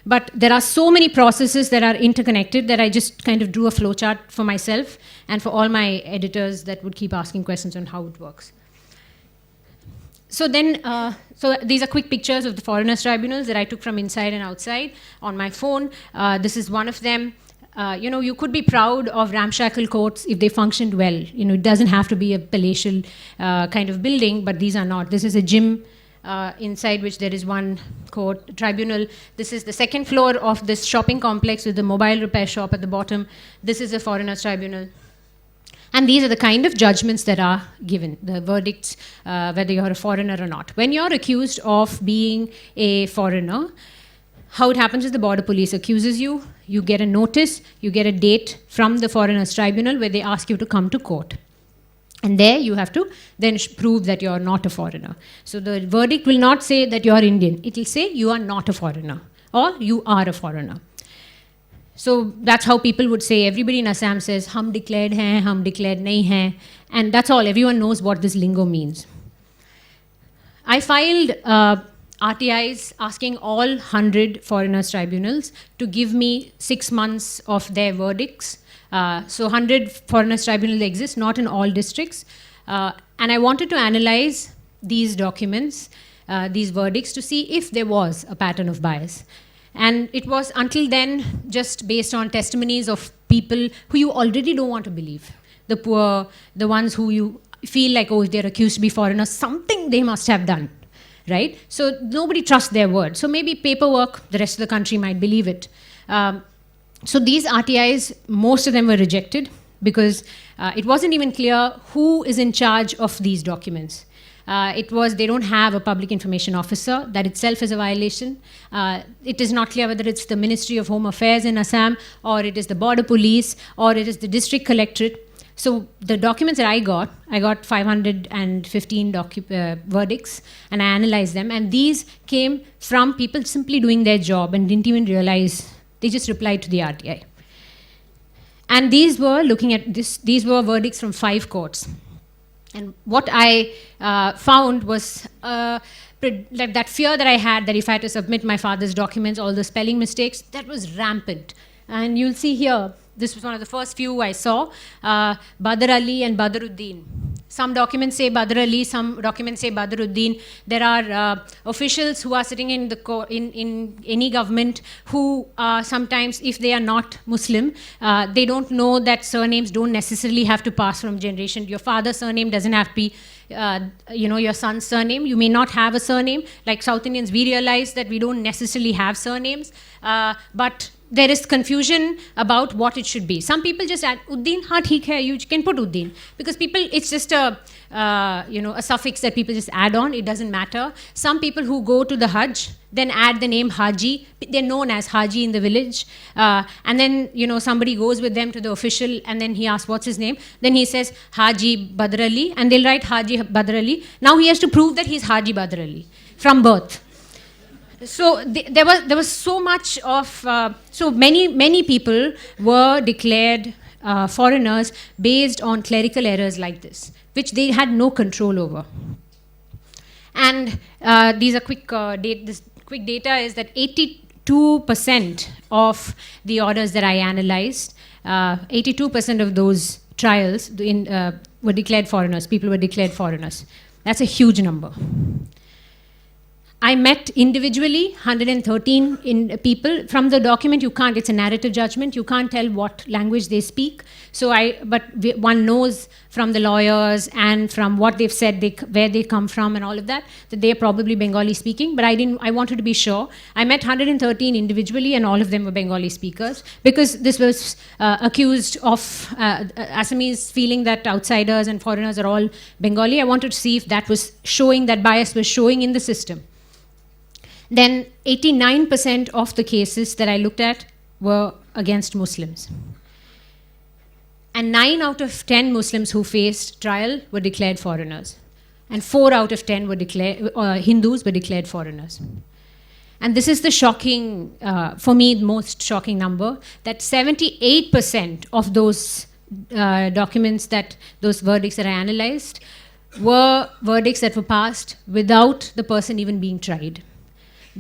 But there are so many processes that are interconnected that I just kind of drew a flowchart for myself and for all my editors that would keep asking questions on how it works. So then, so these are quick pictures of the foreigners' tribunals that I took from inside and outside on my phone. This is one of them. You could be proud of ramshackle courts if they functioned well. It doesn't have to be a palatial kind of building, but these are not. This is a gym inside which there is one court tribunal. This is the second floor of this shopping complex with the mobile repair shop at the bottom. This is a foreigners' tribunal. And these are the kind of judgments that are given, the verdicts, whether you're a foreigner or not. When you're accused of being a foreigner, how it happens is the border police accuses you, you get a notice, you get a date from the foreigners' tribunal where they ask you to come to court. And there you have to then prove that you're not a foreigner. So the verdict will not say that you're Indian. It will say you are not a foreigner or you are a foreigner. So that's how people would say, everybody in Assam says, hum declared hain, hum declared nahi hain. And that's all, everyone knows what this lingo means. I filed RTIs asking all 100 foreigners tribunals to give me 6 months of their verdicts. So 100 foreigners tribunals exist, not in all districts. And I wanted to analyze these documents, these verdicts, to see if there was a pattern of bias. And it was until then just based on testimonies of people who you already don't want to believe. The poor, the ones who you feel like, oh, if they're accused to be foreigners, something they must have done, right? So nobody trusts their word. So maybe paperwork, the rest of the country might believe it. So these RTIs, most of them were rejected because it wasn't even clear who is in charge of these documents. They don't have a public information officer. That itself is a violation. It is not clear whether it's the Ministry of Home Affairs in Assam, or it is the border police, or it is the district collectorate. So the documents that I got 515 verdicts, and I analyzed them. And these came from people simply doing their job and didn't even realize. They just replied to the RTI. And these were, looking at this, these were verdicts from 5 courts. And what I found was like that fear that I had that if I had to submit my father's documents, all the spelling mistakes, that was rampant. And you'll see here, this was one of the first few I saw, Badr Ali and Badruddin. Some documents say Badr Ali, some documents say Badruddin. There are officials who are sitting in the in any government who sometimes, if they are not Muslim, they don't know that surnames don't necessarily have to pass from generation. Your father's surname doesn't have to be your son's surname. You may not have a surname. Like South Indians, we realize that we don't necessarily have surnames, but there is confusion about what it should be. Some people just add Uddin, ha, theek hai, you can put Uddin. Because people, it's just a suffix that people just add on, it doesn't matter. Some people who go to the Hajj, then add the name Haji, they're known as Haji in the village. And then, somebody goes with them to the official and then he asks, what's his name? Then he says, Haji Badr Ali, and they'll write Haji Badr Ali. Now he has to prove that he's Haji Badr Ali from birth. So there was so much of, so many people were declared foreigners based on clerical errors like this, which they had no control over. And these are quick data is that 82% of the orders that I analyzed, 82% of those trials were declared foreigners. People were declared foreigners. That's a huge number. I met individually 113 people. From the document, you can't, it's a narrative judgment, you can't tell what language they speak. But one knows from the lawyers and from what they've said, where they come from and all of that they're probably Bengali speaking, but I wanted to be sure. I met 113 individually and all of them were Bengali speakers because this was accused of Assamese feeling that outsiders and foreigners are all Bengali. I wanted to see if that was showing, that bias was showing in the system. Then 89% of the cases that I looked at were against Muslims. And 9 out of 10 Muslims who faced trial were declared foreigners. And 4 out of 10 were Hindus were declared foreigners. And this is the shocking, for me, the most shocking number, that 78% of those documents, those verdicts that I analyzed, were verdicts that were passed without the person even being tried.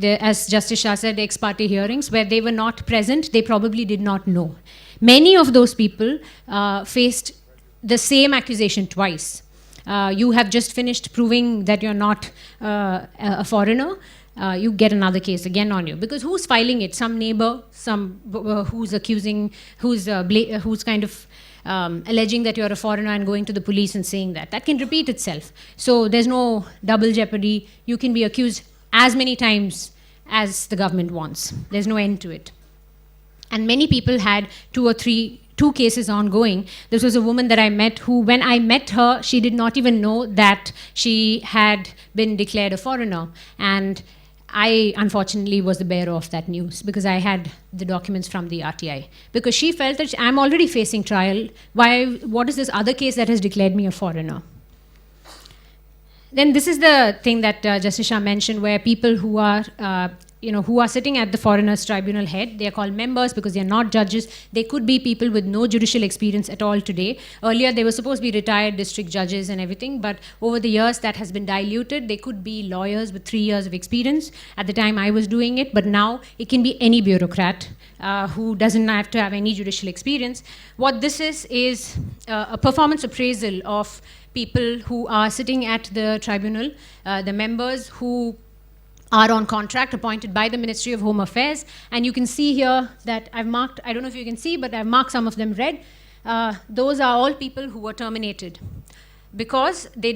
as Justice Shah said, ex parte hearings where they were not present, they probably did not know. Many of those people faced the same accusation twice. You have just finished proving that you're not a foreigner. You get another case again on you, because who's filing it? Some neighbor, who's accusing, who's kind of alleging that you're a foreigner and going to the police and saying that can repeat itself. So there's no double jeopardy. You can be accused as many times as the government wants. There's no end to it. And many people had two cases ongoing. This was a woman that I met who, when I met her, she did not even know that she had been declared a foreigner. And I, unfortunately, was the bearer of that news because I had the documents from the RTI. Because she felt that I'm already facing trial. What is this other case that has declared me a foreigner? Then this is the thing that Justice Shah mentioned, where people who are sitting at the Foreigners Tribunal head, they are called members because they are not judges. They could be people with no judicial experience at all today. Earlier, they were supposed to be retired district judges and everything, but over the years, that has been diluted. They could be lawyers with 3 years of experience at the time I was doing it, but now it can be any bureaucrat who doesn't have to have any judicial experience. What this is a performance appraisal of people who are sitting at the tribunal, the members who are on contract appointed by the Ministry of Home Affairs. And you can see here that I've marked, I don't know if you can see, but I've marked some of them red. Those are all people who were terminated because they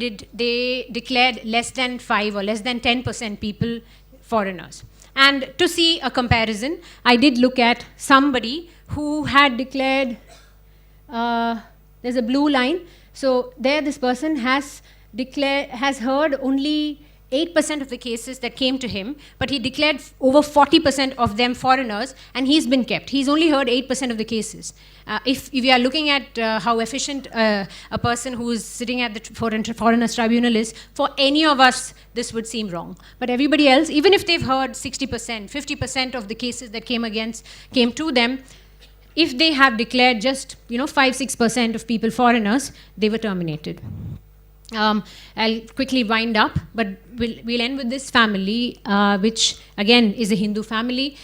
declared less than 5 or less than 10% people foreigners. And to see a comparison, I did look at somebody who had declared, there's a blue line. So there this person has heard only 8% of the cases that came to him, but he declared over 40% of them foreigners, and he's been kept. He's only heard 8% of the cases. If you are looking at how efficient a person who is sitting at the Foreigners Tribunal is, for any of us, this would seem wrong. But everybody else, even if they've heard 60%, 50% of the cases that came to them, if they have declared just 5-6% of people foreigners, they were terminated. I'll quickly wind up, but we'll end with this family, which again is a Hindu family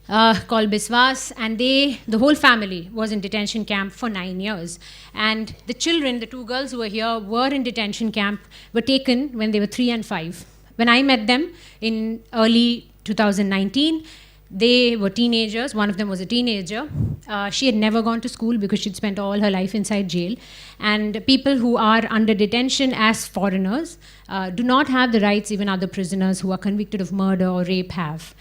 called Biswas, and the whole family was in detention camp for 9 years. And the children, the 2 girls who were here, were in detention camp, were taken when they were 3 and 5. When I met them in early 2019, they were teenagers. One of them was a teenager. She had never gone to school because she'd spent all her life inside jail. And people who are under detention as foreigners do not have the rights even other prisoners who are convicted of murder or rape have.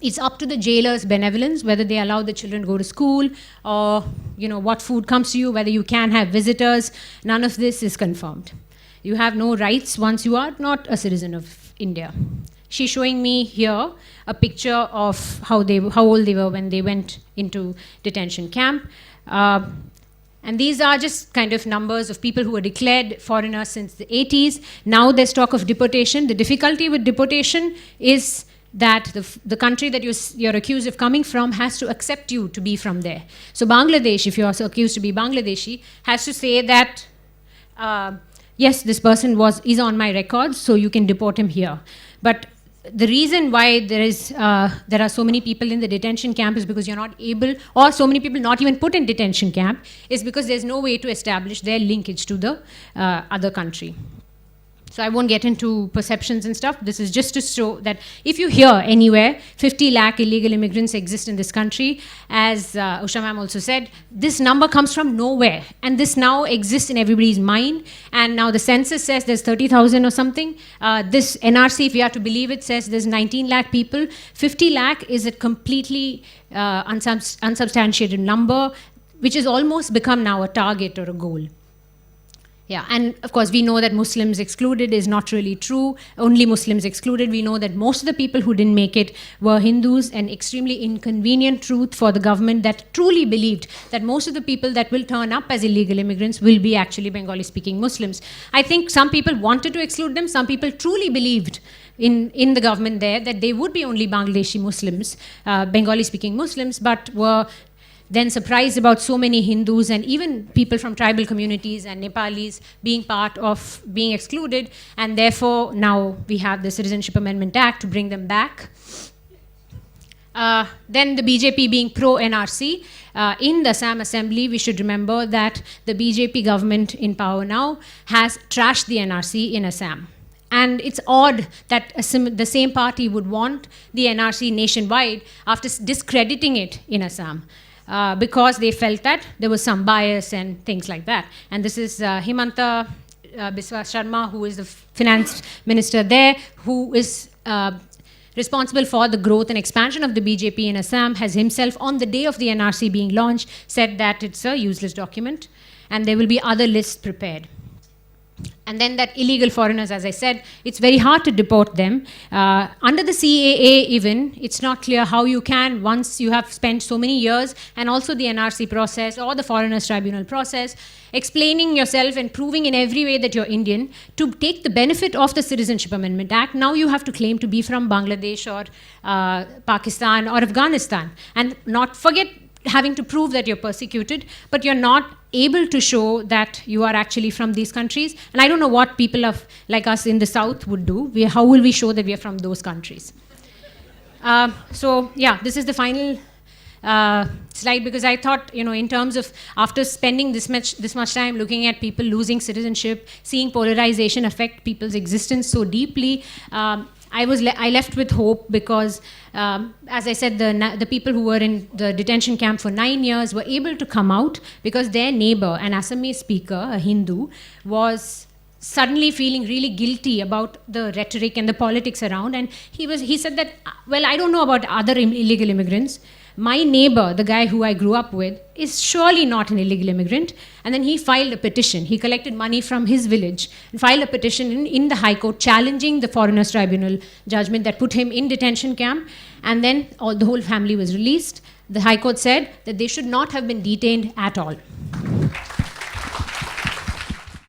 It's up to the jailer's benevolence whether they allow the children to go to school or what food comes to you, whether you can have visitors. None of this is confirmed. You have no rights once you are not a citizen of India. She's showing me here a picture of how old they were when they went into detention camp. And these are just kind of numbers of people who were declared foreigners since the 80s. Now there's talk of deportation. The difficulty with deportation is that the country that you're accused of coming from has to accept you to be from there. So Bangladesh, if you're accused to be Bangladeshi, has to say that, yes, this person is on my records, so you can deport him here. But the reason why there are so many people in the detention camp is because you're not able, or so many people not even put in detention camp, is because there's no way to establish their linkage to the other country. So I won't get into perceptions and stuff. This is just to show that if you hear anywhere 50 lakh illegal immigrants exist in this country, as Usha ma'am also said, this number comes from nowhere. And this now exists in everybody's mind. And now the census says there's 30,000 or something. This NRC, if you have to believe it, says there's 19 lakh people. 50 lakh is a completely unsubstantiated number, which has almost become now a target or a goal. Yeah, and of course we know that Muslims excluded is not really true. Only Muslims excluded. We know that most of the people who didn't make it were Hindus, an extremely inconvenient truth for the government that truly believed that most of the people that will turn up as illegal immigrants will be actually Bengali-speaking Muslims. I think some people wanted to exclude them. Some people truly believed in the government there that they would be only Bangladeshi Muslims, Bengali-speaking Muslims, but were then surprised about so many Hindus and even people from tribal communities and Nepalis being part of being excluded, and therefore now we have the Citizenship Amendment Act to bring them back. Then the BJP being pro-NRC. In the Assam Assembly, we should remember that the BJP government in power now has trashed the NRC in Assam. And it's odd that the same party would want the NRC nationwide after discrediting it in Assam, because they felt that there was some bias and things like that. And this is Himanta Biswa Sharma, who is the finance minister there, who is responsible for the growth and expansion of the BJP in Assam, has himself, on the day of the NRC being launched, said that it's a useless document and there will be other lists prepared. And then that illegal foreigners, as I said, it's very hard to deport them. Under the CAA even, it's not clear how you can, once you have spent so many years, and also the NRC process or the Foreigners Tribunal process, explaining yourself and proving in every way that you're Indian, to take the benefit of the Citizenship Amendment Act, now you have to claim to be from Bangladesh or Pakistan or Afghanistan. And not forget having to prove that you're persecuted, but you're not able to show that you are actually from these countries. And I don't know what people like us in the South would do. How will we show that we are from those countries? So yeah, this is the final slide, because I thought, in terms of, after spending this much time looking at people losing citizenship, seeing polarization affect people's existence so deeply, I left with hope, because, as I said, the people who were in the detention camp for 9 years were able to come out because their neighbor, an Assamese speaker, a Hindu, was suddenly feeling really guilty about the rhetoric and the politics around. And he said that, well, I don't know about other illegal immigrants. My neighbor, the guy who I grew up with, is surely not an illegal immigrant. And then he filed a petition. He collected money from his village and filed a petition in the High Court challenging the Foreigners Tribunal judgment that put him in detention camp. And then the whole family was released. The High Court said that they should not have been detained at all.